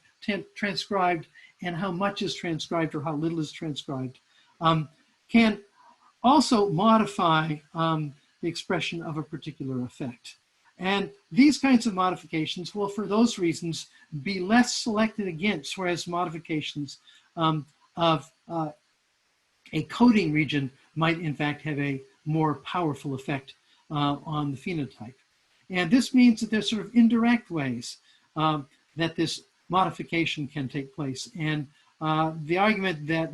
and how much is transcribed or how little is transcribed, can also modify the expression of a particular effect. And these kinds of modifications will, for those reasons, be less selected against, whereas modifications of a coding region might in fact have a more powerful effect on the phenotype. And this means that there's sort of indirect ways that this modification can take place. And the argument that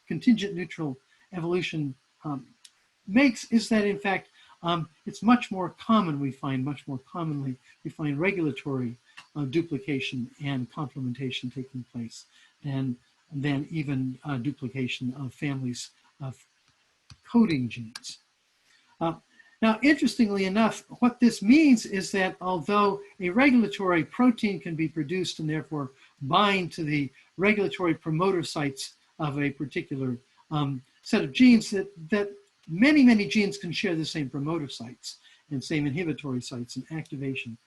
contingent neutral evolution makes is that in fact it's much more common, much more commonly we find regulatory duplication and complementation taking place than even duplication of families of coding genes. Now, interestingly enough, what this means is that although a regulatory protein can be produced and therefore bind to the regulatory promoter sites of a particular set of genes, that many, many genes can share the same promoter sites and same inhibitory sites and activation.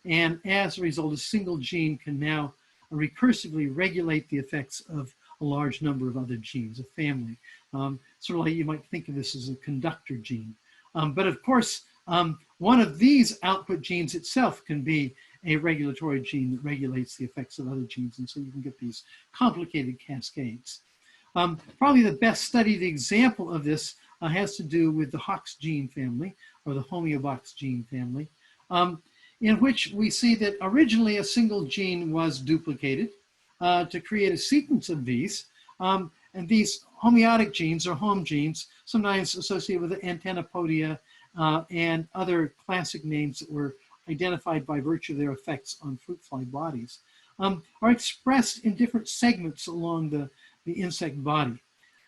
And as a result, a single gene can now recursively regulate the effects of a large number of other genes, a family. Sort of like you might think of this as a conductor gene. But of course, one of these output genes itself can be a regulatory gene that regulates the effects of other genes. And so you can get these complicated cascades. Probably the best studied example of this has to do with the Hox gene family, or the homeobox gene family, in which we see that originally a single gene was duplicated to create a sequence of these. And these homeotic genes, or home genes, sometimes associated with the antennapodia and other classic names that were identified by virtue of their effects on fruit fly bodies, are expressed in different segments along the insect body.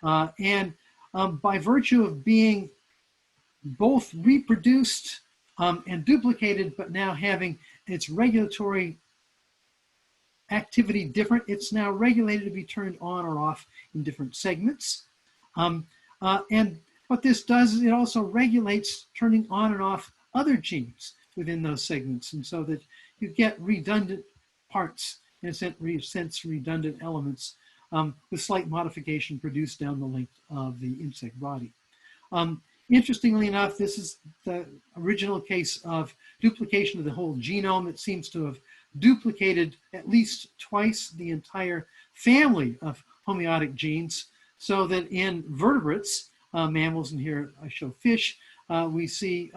And by virtue of being both reproduced and duplicated, but now having its regulatory activity different, it's now regulated to be turned on or off in different segments. And what this does is it also regulates turning on and off other genes within those segments, and so that you get redundant parts, in a sense redundant elements, with slight modification produced down the length of the insect body. Interestingly enough, this is the original case of duplication of the whole genome. It seems to have duplicated at least twice the entire family of homeotic genes, so that in vertebrates, mammals, and here I show fish, we see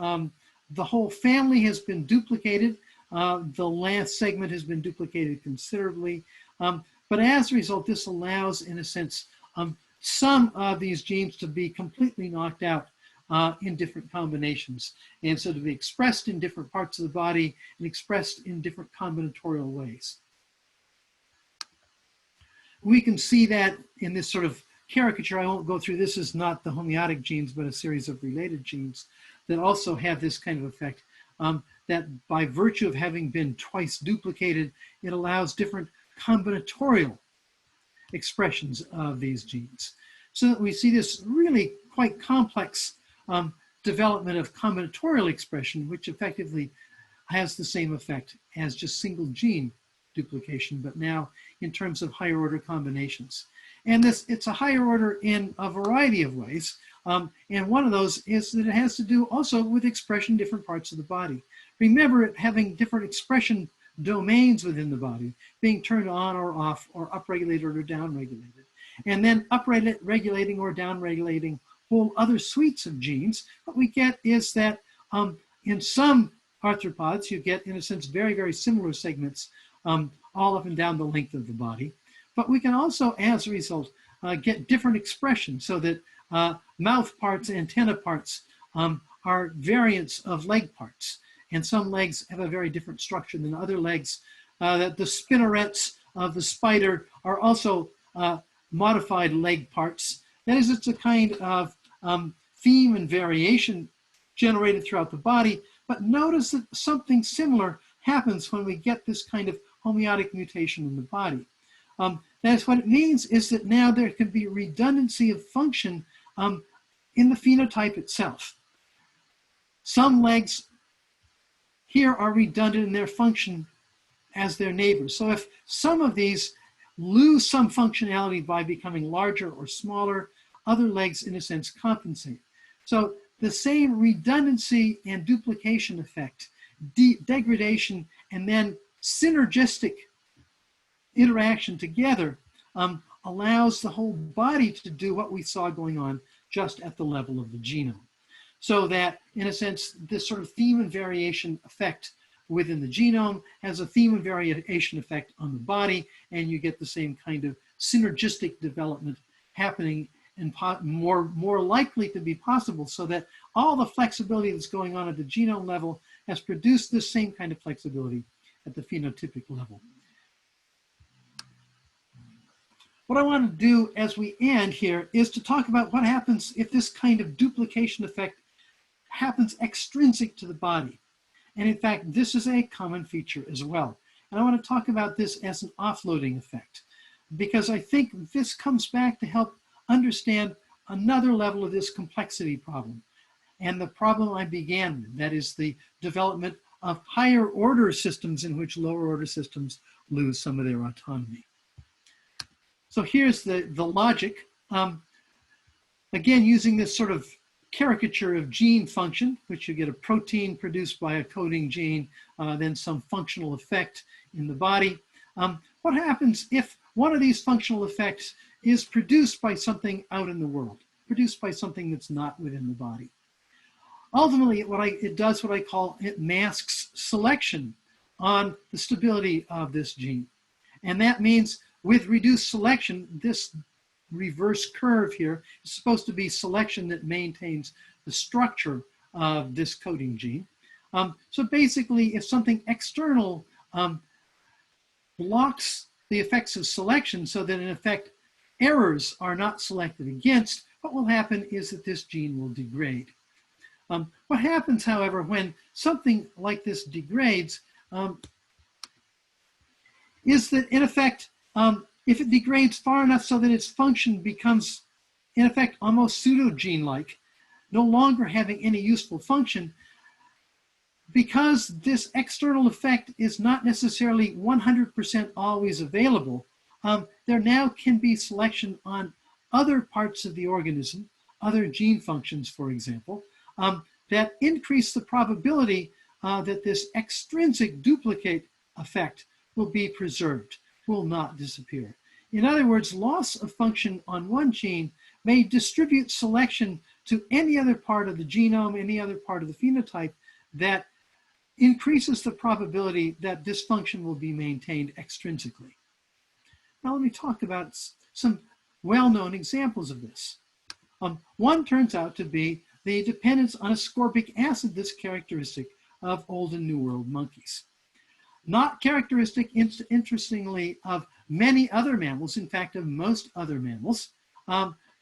the whole family has been duplicated. The last segment has been duplicated considerably. But as a result, this allows, in a sense, some of these genes to be completely knocked out in different combinations, and so to be expressed in different parts of the body and expressed in different combinatorial ways. we can see that in this sort of caricature. I won't go through, this is not the homeotic genes, but a series of related genes that also have this kind of effect, that by virtue of having been twice duplicated, it allows different combinatorial expressions of these genes. So that we see this really quite complex development of combinatorial expression, which effectively has the same effect as just single gene duplication, but now in terms of higher order combinations. And it's a higher order in a variety of ways. And one of those is that it has to do also with expression in different parts of the body. Remember it having different expression domains within the body, being turned on or off, or upregulated or downregulated. And then upregulating or downregulating whole other suites of genes. What we get is that in some arthropods, you get, in a sense, very, very similar segments all up and down the length of the body. But we can also, as a result, get different expression, so that mouth parts, antenna parts are variants of leg parts. And some legs have a very different structure than other legs. That the spinnerets of the spider are also modified leg parts. That is, it's a kind of theme and variation generated throughout the body. But notice that something similar happens when we get this kind of homeotic mutation in the body. That's what it means, is that now there can be redundancy of function in the phenotype itself. Some legs here are redundant in their function as their neighbors. So if some of these lose some functionality by becoming larger or smaller, other legs, in a sense, compensate. So the same redundancy and duplication effect, degradation, and then synergistic interaction together allows the whole body to do what we saw going on just at the level of the genome. So that, in a sense, this sort of theme and variation effect within the genome has a theme and variation effect on the body, and you get the same kind of synergistic development happening, and more likely to be possible, so that all the flexibility that's going on at the genome level has produced this same kind of flexibility at the phenotypic level. What I want to do as we end here is to talk about what happens if this kind of duplication effect happens extrinsic to the body. And in fact, this is a common feature as well. And I want to talk about this as an offloading effect, because I think this comes back to help understand another level of this complexity problem, and the problem I began with, that is the development of higher order systems in which lower order systems lose some of their autonomy. So here's the logic. Again, using this sort of caricature of gene function, which you get a protein produced by a coding gene, then some functional effect in the body. What happens if one of these functional effects is produced by something out in the world, produced by something that's not within the body? Ultimately, it does what I call, it masks selection on the stability of this gene. And that means with reduced selection, this reverse curve here is supposed to be selection that maintains the structure of this coding gene. So basically, if something external blocks the effects of selection, so that in effect errors are not selected against, what will happen is that this gene will degrade. What happens, however, when something like this degrades is that, in effect, if it degrades far enough so that its function becomes, in effect, almost pseudogene-like, no longer having any useful function, because this external effect is not necessarily 100% always available, there now can be selection on other parts of the organism, other gene functions, for example, that increase the probability that this extrinsic duplicate effect will be preserved, will not disappear. In other words, loss of function on one gene may distribute selection to any other part of the genome, any other part of the phenotype, that increases the probability that this function will be maintained extrinsically. Now let me talk about some well-known examples of this. One turns out to be the dependence on ascorbic acid that's characteristic of Old and New World monkeys. not characteristic, interestingly, of many other mammals, in fact, of most other mammals,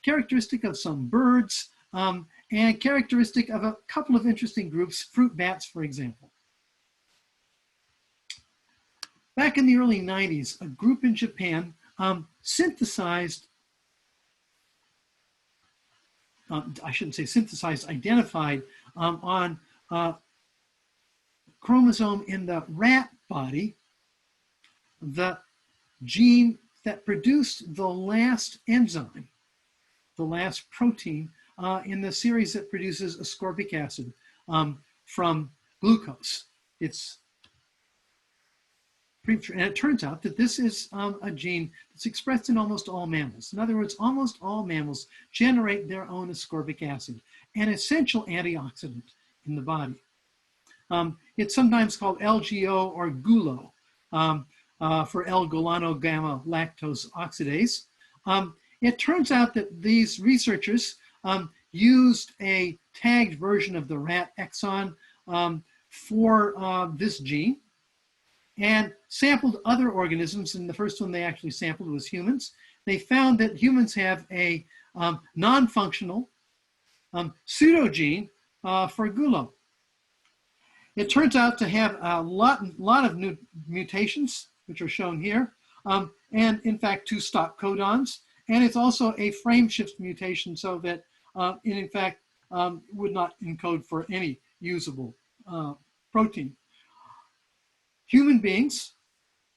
characteristic of some birds, and characteristic of a couple of interesting groups, fruit bats, for example. Back in the early 90s, a group in Japan synthesized, I shouldn't say synthesized, identified on chromosome in the rat body, the gene that produced the last enzyme, the last protein in the series that produces ascorbic acid from glucose. And it turns out that this is a gene that's expressed in almost all mammals. In other words, almost all mammals generate their own ascorbic acid, an essential antioxidant in the body. It's sometimes called LGO or GULO for L-gulano gamma lactose oxidase. It turns out that these researchers used a tagged version of the rat exon for this gene and sampled other organisms, and the first one they actually sampled was humans. They found that humans have a non-functional pseudogene for GULO. It turns out to have a lot of new mutations, which are shown here, and in fact 2 stop codons, and it's also a frame shift mutation, so that it in fact would not encode for any usable protein. Human beings,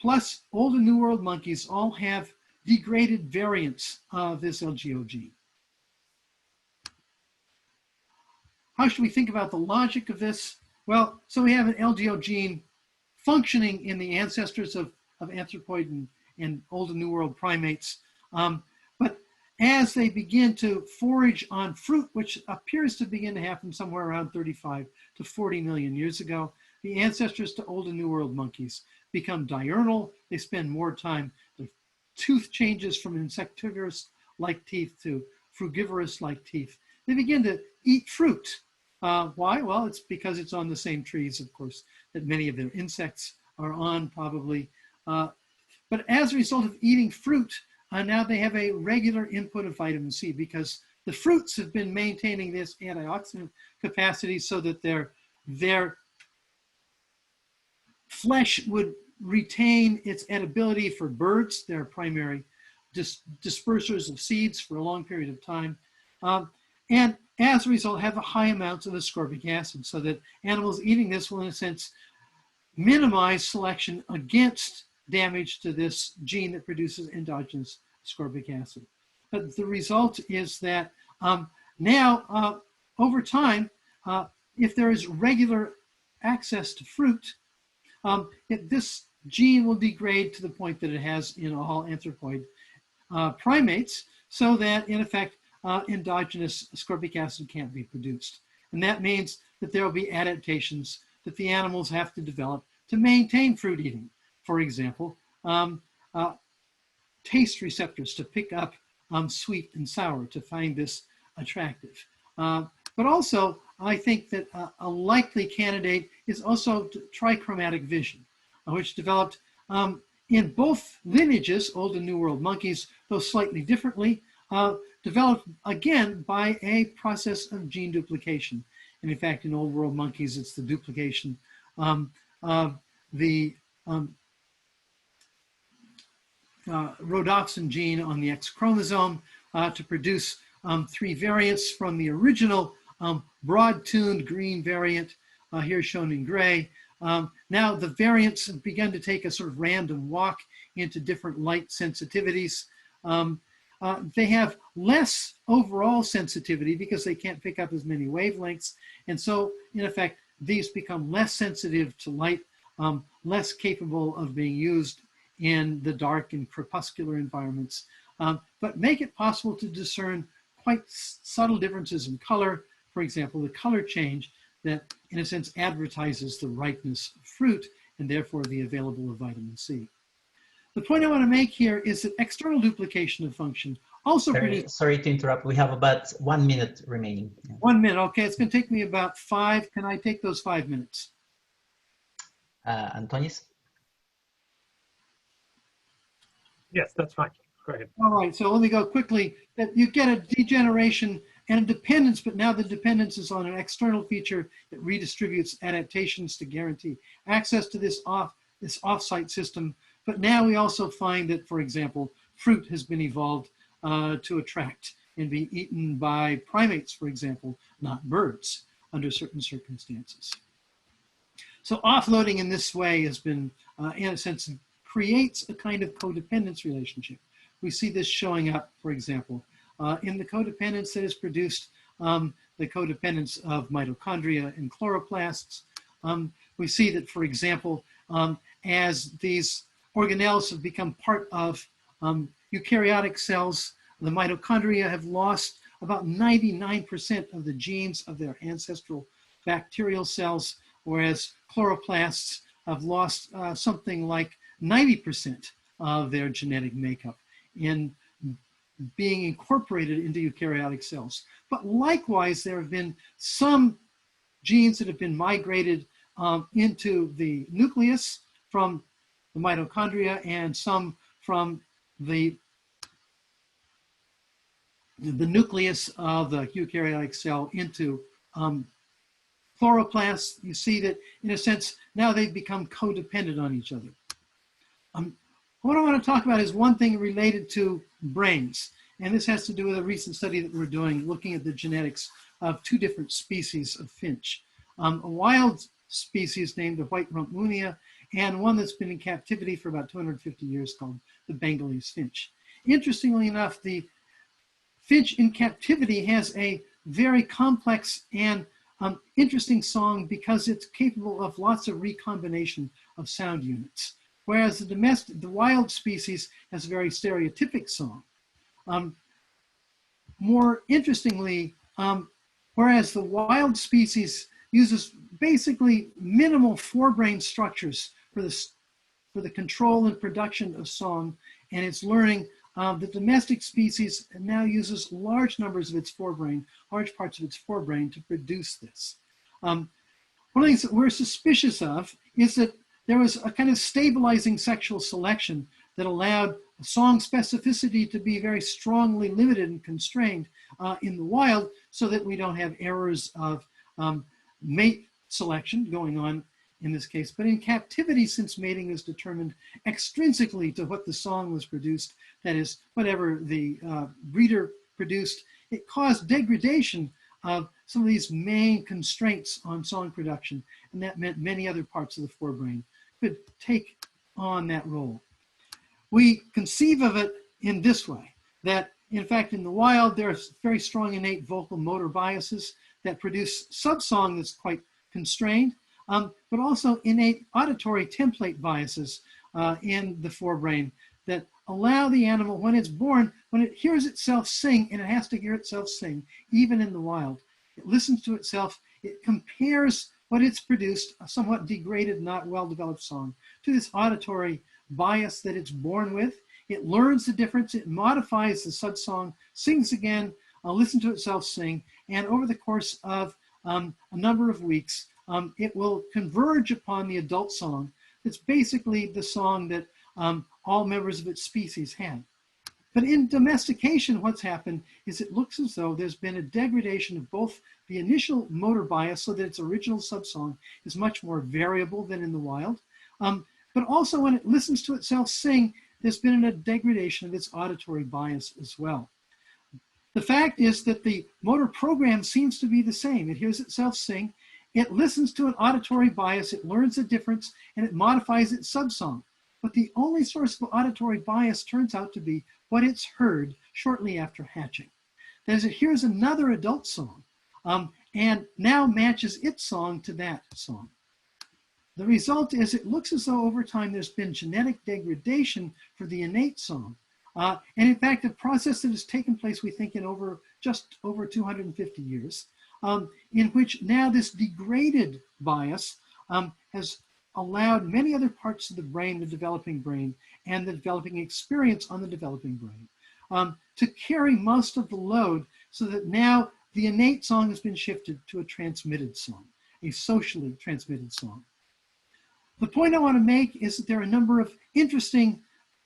plus Old and New World monkeys, all have degraded variants of this LGO gene. How should we think about the logic of this? Well, so we have an LGO gene functioning in the ancestors of anthropoid and Old and New World primates. But as they begin to forage on fruit, which appears to begin to happen somewhere around 35 to 40 million years ago, the ancestors to Old and New World monkeys become diurnal. They spend more time. The tooth changes from insectivorous-like teeth to frugivorous-like teeth. They begin to eat fruit. Why? Well, it's because it's on the same trees, of course, that many of their insects are on, probably. But as a result of eating fruit, now they have a regular input of vitamin C, because the fruits have been maintaining this antioxidant capacity so that their flesh would retain its edibility for birds, their primary dispersers of seeds for a long period of time. And as a result, have a high amounts of ascorbic acid, so that animals eating this will, in a sense, minimize selection against damage to this gene that produces endogenous ascorbic acid. But the result is that now, over time, if there is regular access to fruit, this gene will degrade to the point that it has in all anthropoid primates, so that, in effect, endogenous ascorbic acid can't be produced. And that means that there will be adaptations that the animals have to develop to maintain fruit eating. For example, taste receptors to pick up sweet and sour, to find this attractive. But also, I think that a likely candidate is also trichromatic vision, which developed in both lineages, Old and New World monkeys, though slightly differently, developed again by a process of gene duplication. And in fact, in Old World monkeys, it's the duplication of the rhodopsin gene on the X chromosome to produce 3 variants from the original broad-tuned green variant, here shown in gray. Now the variants have begun to take a sort of random walk into different light sensitivities. They have less overall sensitivity because they can't pick up as many wavelengths. And so, in effect, these become less sensitive to light, less capable of being used in the dark and crepuscular environments, but make it possible to discern quite subtle differences in color. For example, the color change that, in a sense, advertises the ripeness of fruit and therefore the available of vitamin C. The point I want to make here is that external duplication of function also produces... Sorry to interrupt. We have about 1 minute remaining. 1 minute. Okay, it's going to take me about 5. Can I take those 5 minutes? Antonius? Yes, that's fine. Go ahead. All right, so let me go quickly. That you get a degeneration and a dependence, but now the dependence is on an external feature that redistributes adaptations to guarantee access to this off-site system. But now we also find that, for example, fruit has been evolved to attract and be eaten by primates, for example, not birds, under certain circumstances. So offloading in this way has been, in a sense, creates a kind of codependence relationship. We see this showing up, for example, in the codependence that is produced, the codependence of mitochondria and chloroplasts. We see that, for example, as these organelles have become part of eukaryotic cells, the mitochondria have lost about 99% of the genes of their ancestral bacterial cells, whereas chloroplasts have lost something like 90% of their genetic makeup in being incorporated into eukaryotic cells. But likewise, there have been some genes that have been migrated into the nucleus from the mitochondria and some from the nucleus of the eukaryotic cell into chloroplasts. You see that, in a sense, now they've become codependent on each other. What I want to talk about is one thing related to brains. And this has to do with a recent study that we're doing, looking at the genetics of two different species of finch. A wild species named the white rump munia, and one that's been in captivity for about 250 years called the Bengalese finch. Interestingly enough, the finch in captivity has a very complex and interesting song because it's capable of lots of recombination of sound units. Whereas the wild species has a very stereotypic song. More interestingly, whereas the wild species uses basically minimal forebrain structures for the control and production of song and its learning, the domestic species now uses large numbers of its forebrain, large parts of its forebrain to produce this. One of the things that we're suspicious of is that there was a kind of stabilizing sexual selection that allowed song specificity to be very strongly limited and constrained in the wild so that we don't have errors of mate selection going on in this case. But in captivity, since mating is determined extrinsically to what the song was produced, that is, whatever the breeder produced, it caused degradation of some of these main constraints on song production. And that meant many other parts of the forebrain could take on that role. We conceive of it in this way, that in fact in the wild there's very strong innate vocal motor biases that produce subsong that's quite constrained, but also innate auditory template biases in the forebrain that allow the animal, when it's born, when it hears itself sing, and it has to hear itself sing, even in the wild, it listens to itself, it compares what it's produced, a somewhat degraded, not well-developed song, to this auditory bias that it's born with. It learns the difference, it modifies the subsong, sings again, listens to itself sing, and over the course of a number of weeks, it will converge upon the adult song that's basically the song that all members of its species had. But in domestication, what's happened is it looks as though there's been a degradation of both the initial motor bias so that its original subsong is much more variable than in the wild. But also when it listens to itself sing, there's been a degradation of its auditory bias as well. The fact is that the motor program seems to be the same. It hears itself sing, it listens to an auditory bias, it learns the difference, and it modifies its subsong. But the only source of auditory bias turns out to be what it's heard shortly after hatching. That is, it hears another adult song and now matches its song to that song. The result is it looks as though over time there's been genetic degradation for the innate song. And in fact, a process that has taken place, we think, in just over 250 years, in which now this degraded bias has allowed many other parts of the brain, the developing brain, and the developing experience on the developing brain, to carry most of the load so that now the innate song has been shifted to a transmitted song, a socially transmitted song. The point I want to make is that there are a number of interesting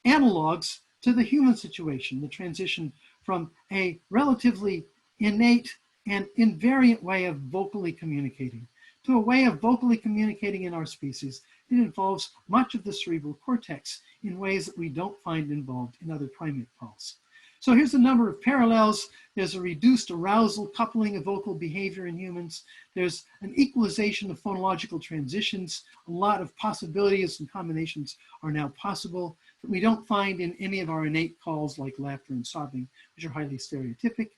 analogs to the human situation, the transition from a relatively innate and invariant way of vocally communicating to a way of vocally communicating in our species that involves much of the cerebral cortex in ways that we don't find involved in other primate calls. So here's a number of parallels. There's a reduced arousal coupling of vocal behavior in humans. There's an equalization of phonological transitions. A lot of possibilities and combinations are now possible that we don't find in any of our innate calls like laughter and sobbing, which are highly stereotypic.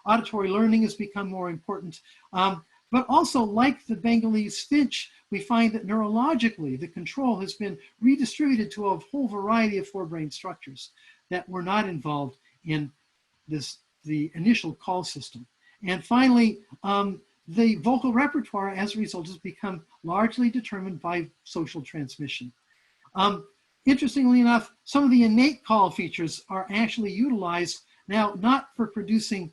Auditory learning has become more important. But also, like the Bengalese finch, we find that neurologically, the control has been redistributed to a whole variety of forebrain structures that were not involved in the initial call system. And finally, the vocal repertoire, as a result, has become largely determined by social transmission. Interestingly enough, some of the innate call features are actually utilized now, not for producing,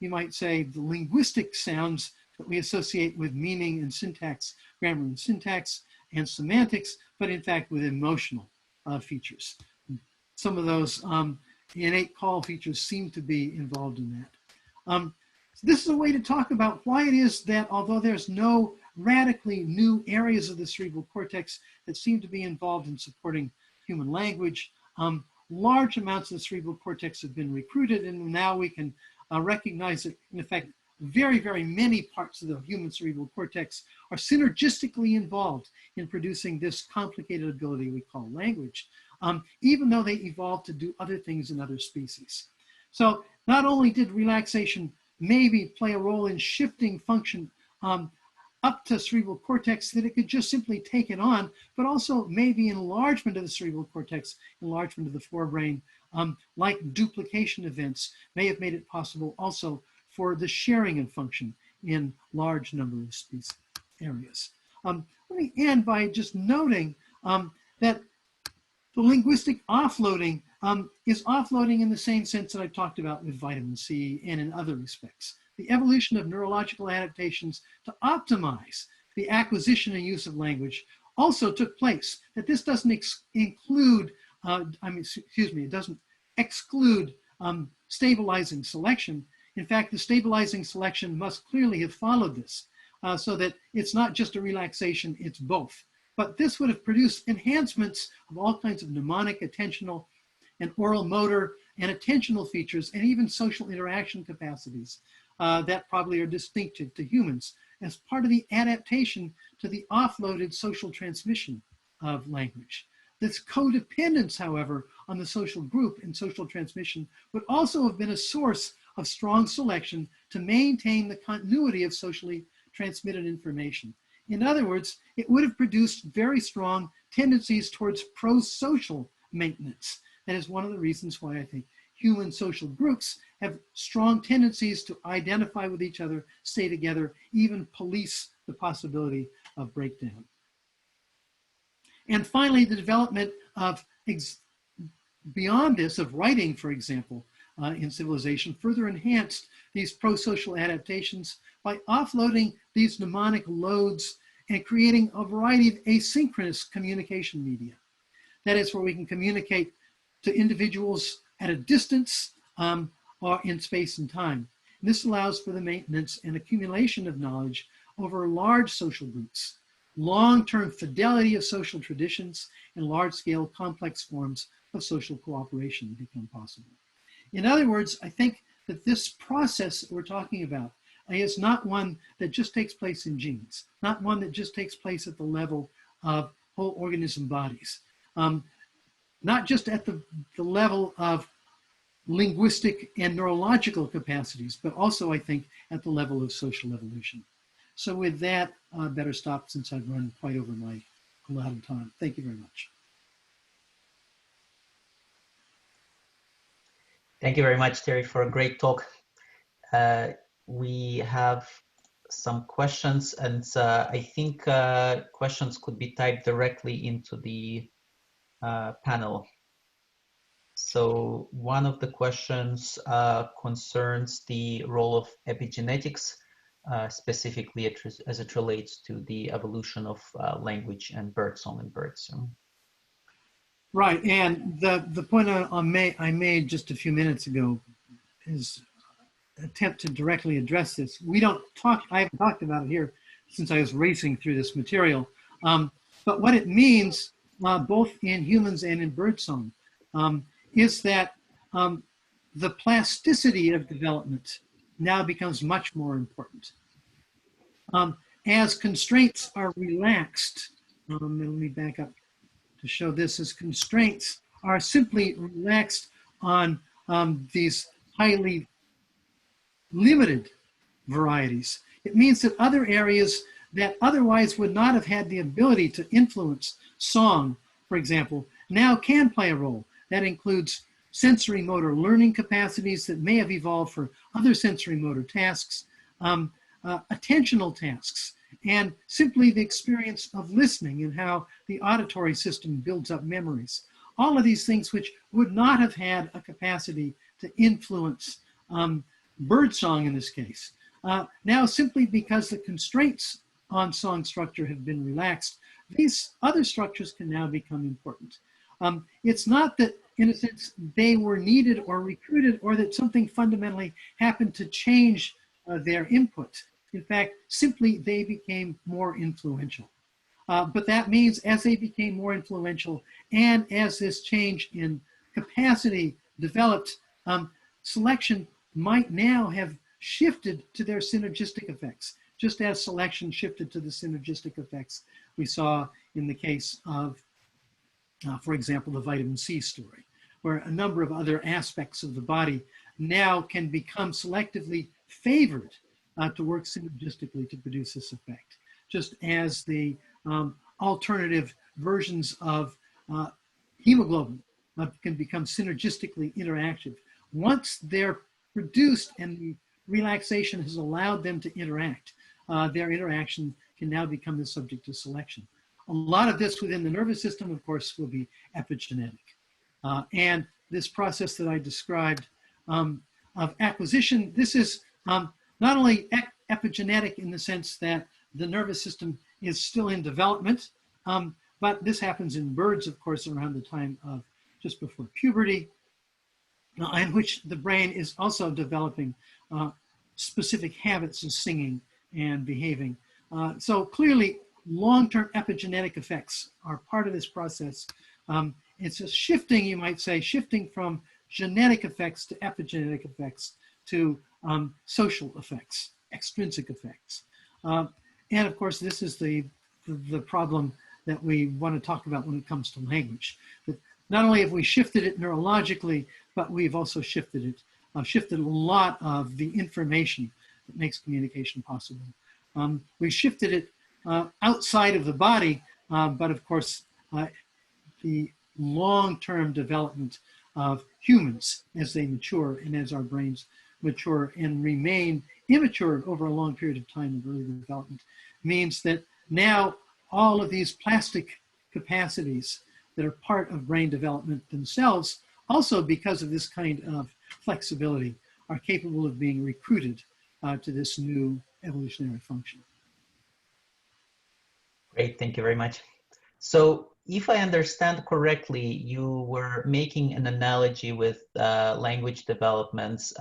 you might say, the linguistic sounds that we associate with meaning and syntax, grammar and syntax and semantics, but in fact with emotional features. Some of those innate call features seem to be involved in that. So this is a way to talk about why it is that although there's no radically new areas of the cerebral cortex that seem to be involved in supporting human language, large amounts of the cerebral cortex have been recruited, and now we can recognize that, in effect, very, very many parts of the human cerebral cortex are synergistically involved in producing this complicated ability we call language, even though they evolved to do other things in other species. So not only did relaxation maybe play a role in shifting function up to cerebral cortex that it could just simply take it on, but also maybe enlargement of the cerebral cortex, enlargement of the forebrain, like duplication events may have made it possible also for the sharing of function in large number of species areas. Let me end by just noting that the linguistic offloading is offloading in the same sense that I talked about with vitamin C and in other respects. The evolution of neurological adaptations to optimize the acquisition and use of language also took place. That this doesn't include, it doesn't exclude stabilizing selection. In fact, the stabilizing selection must clearly have followed this, so that it's not just a relaxation, it's both. But this would have produced enhancements of all kinds of mnemonic, attentional, and oral motor and attentional features, and even social interaction capacities that probably are distinctive to humans as part of the adaptation to the offloaded social transmission of language. This codependence, however, on the social group and social transmission would also have been a source of strong selection to maintain the continuity of socially transmitted information. In other words, it would have produced very strong tendencies towards pro-social maintenance. That is one of the reasons why I think human social groups have strong tendencies to identify with each other, stay together, even police the possibility of breakdown. And finally, the development of, beyond this, of writing, for example, in civilization, further enhanced these pro-social adaptations by offloading these mnemonic loads and creating a variety of asynchronous communication media. That is where we can communicate to individuals at a distance or in space and time. And this allows for the maintenance and accumulation of knowledge over large social groups, long-term fidelity of social traditions, and large-scale complex forms of social cooperation become possible. In other words, I think that this process that we're talking about is not one that just takes place in genes, not one that just takes place at the level of whole organism bodies, not just at the level of linguistic and neurological capacities, but also, I think, at the level of social evolution. So with that, I better stop since I've run quite over my allotted time. Thank you very much. Thank you very much, Terry, for a great talk. We have some questions, and I think questions could be typed directly into the panel. So one of the questions concerns the role of epigenetics, specifically as it relates to the evolution of language and birdsong and birdsong. Right, and the point I made just a few minutes ago is attempt to directly address this. I haven't talked about it here since I was racing through this material, but what it means, both in humans and in birdsong, is that the plasticity of development now becomes much more important. As constraints are relaxed, let me back up to show this, as constraints are simply relaxed on these highly limited varieties. It means that other areas that otherwise would not have had the ability to influence song, for example, now can play a role. That includes sensory motor learning capacities that may have evolved for other sensory motor tasks, attentional tasks, and simply the experience of listening and how the auditory system builds up memories. All of these things which would not have had a capacity to influence birdsong in this case. Now, simply because the constraints on song structure have been relaxed, these other structures can now become important. It's not that, in a sense, they were needed or recruited, or that something fundamentally happened to change their input. In fact, simply they became more influential. But that means as they became more influential and as this change in capacity developed, selection might now have shifted to their synergistic effects, just as selection shifted to the synergistic effects we saw in the case of, for example, the vitamin C story, where a number of other aspects of the body now can become selectively favored to work synergistically to produce this effect, just as the alternative versions of hemoglobin can become synergistically interactive. Once they're produced and the relaxation has allowed them to interact, their interaction can now become the subject of selection. A lot of this within the nervous system, of course, will be epigenetic. And this process that I described of acquisition, this is not only epigenetic in the sense that the nervous system is still in development, but this happens in birds, of course, around the time of just before puberty, in which the brain is also developing specific habits of singing and behaving. So clearly, long-term epigenetic effects are part of this process. It's a shifting, you might say, shifting from genetic effects to epigenetic effects to social effects, extrinsic effects. And of course, this is the problem that we want to talk about when it comes to language. That not only have we shifted it neurologically, but we've also shifted it, shifted a lot of the information that makes communication possible. We shifted it outside of the body, but of course, the long-term development of humans as they mature and as our brains mature and remain immature over a long period of time of early development means that now all of these plastic capacities that are part of brain development themselves, also because of this kind of flexibility, are capable of being recruited to this new evolutionary function. Great, thank you very much. So if I understand correctly, you were making an analogy with language developments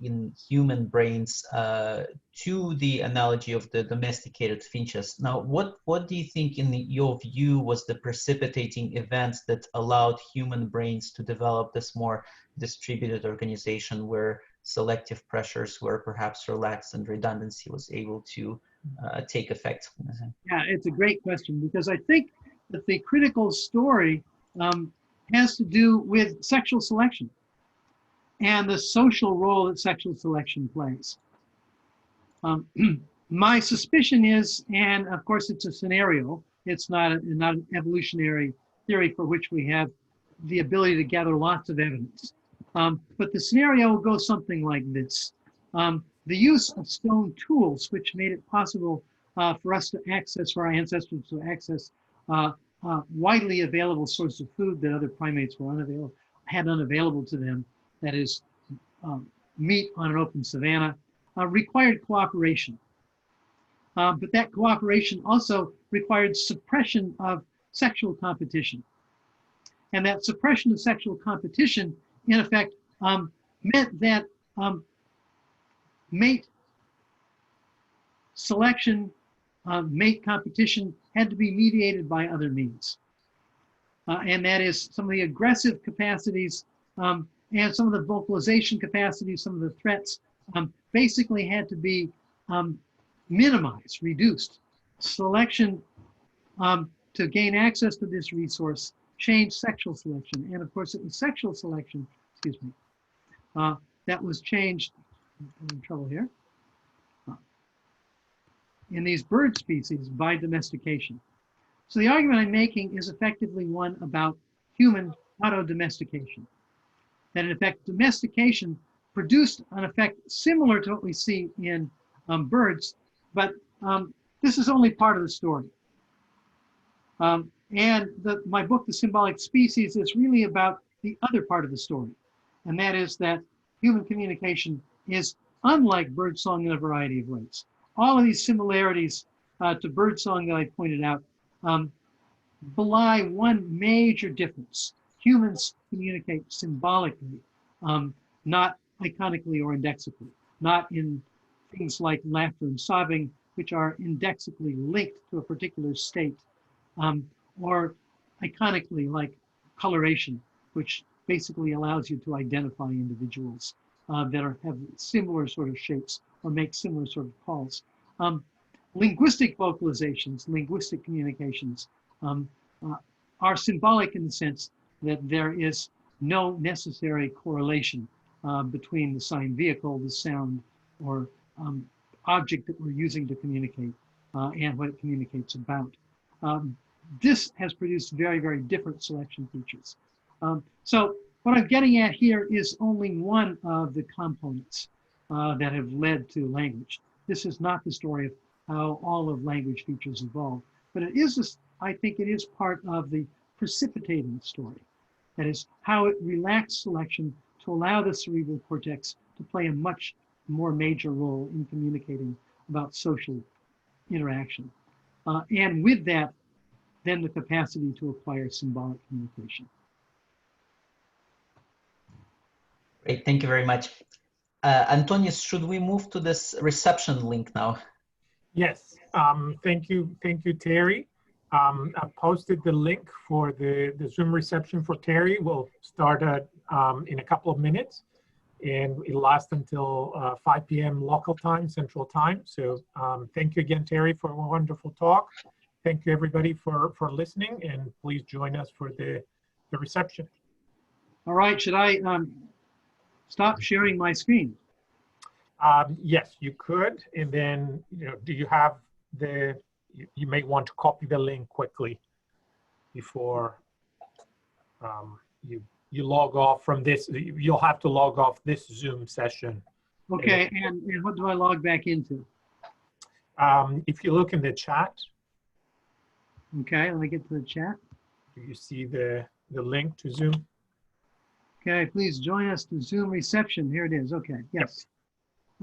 in human brains to the analogy of the domesticated finches. Now, what do you think, in your view, was the precipitating events that allowed human brains to develop this more distributed organization where selective pressures were perhaps relaxed and redundancy was able to take effect? Yeah, it's a great question, because I think that the critical story has to do with sexual selection and the social role that sexual selection plays. My suspicion is, and of course it's a scenario, it's not an evolutionary theory for which we have the ability to gather lots of evidence. But the scenario will go something like this. The use of stone tools, which made it possible for us to access, for our ancestors to access widely available sources of food that other primates were had unavailable to them, that is meat on an open savanna, required cooperation. But that cooperation also required suppression of sexual competition. And that suppression of sexual competition, in effect, meant that mate selection, mate competition had to be mediated by other means. And that is some of the aggressive capacities and some of the vocalization capacities, some of the threats, basically had to be minimized, reduced. Selection to gain access to this resource changed sexual selection. And of course, it was sexual selection, excuse me, that was changed, I'm in trouble here, in these bird species by domestication. So the argument I'm making is effectively one about human auto-domestication. That in effect, domestication produced an effect similar to what we see in birds, but this is only part of the story. And my book, The Symbolic Species, is really about the other part of the story. And that is that human communication is unlike birdsong in a variety of ways. All of these similarities to birdsong that I pointed out belie one major difference. Humans communicate symbolically, not iconically or indexically, not in things like laughter and sobbing, which are indexically linked to a particular state, or iconically like coloration, which basically allows you to identify individuals that have similar sort of shapes or make similar sort of calls. Linguistic vocalizations, linguistic communications are symbolic in the sense that there is no necessary correlation between the sign vehicle, the sound, or object that we're using to communicate and what it communicates about. This has produced very, very different selection features. So what I'm getting at here is only one of the components that have led to language. This is not the story of how all of language features evolved, but it is, I think it is part of the precipitating story. That is how it relaxed selection to allow the cerebral cortex to play a much more major role in communicating about social interaction. And with that, then the capacity to acquire symbolic communication. Great, thank you very much. Antonius, should we move to this reception link now? Yes, thank you, Terry. I posted the link for the Zoom reception for Terry. We'll start at, in a couple of minutes, and it'll last until 5 p.m. local time, Central Time. So thank you again, Terry, for a wonderful talk. Thank you, everybody, for listening, and please join us for the reception. All right, should I stop sharing my screen? Yes, you could, and then, do you have you may want to copy the link quickly before you log off from this. You'll have to log off this Zoom session. Okay, and what do I log back into? If you look in the chat. Okay, let me get to the chat. Do you see the link to Zoom? Okay, please join us to Zoom reception. Here it is. Okay, yes.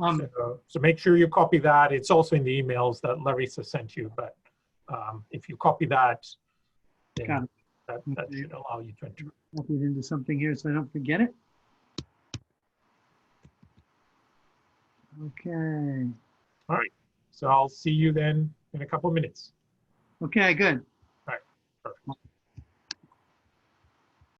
Yep. So make sure you copy that. It's also in the emails that Larissa sent you, but if you copy that, then that should allow you to enter. Copy it into something here so I don't forget it. Okay. All right. So I'll see you then in a couple of minutes. Okay, good. All right. Perfect.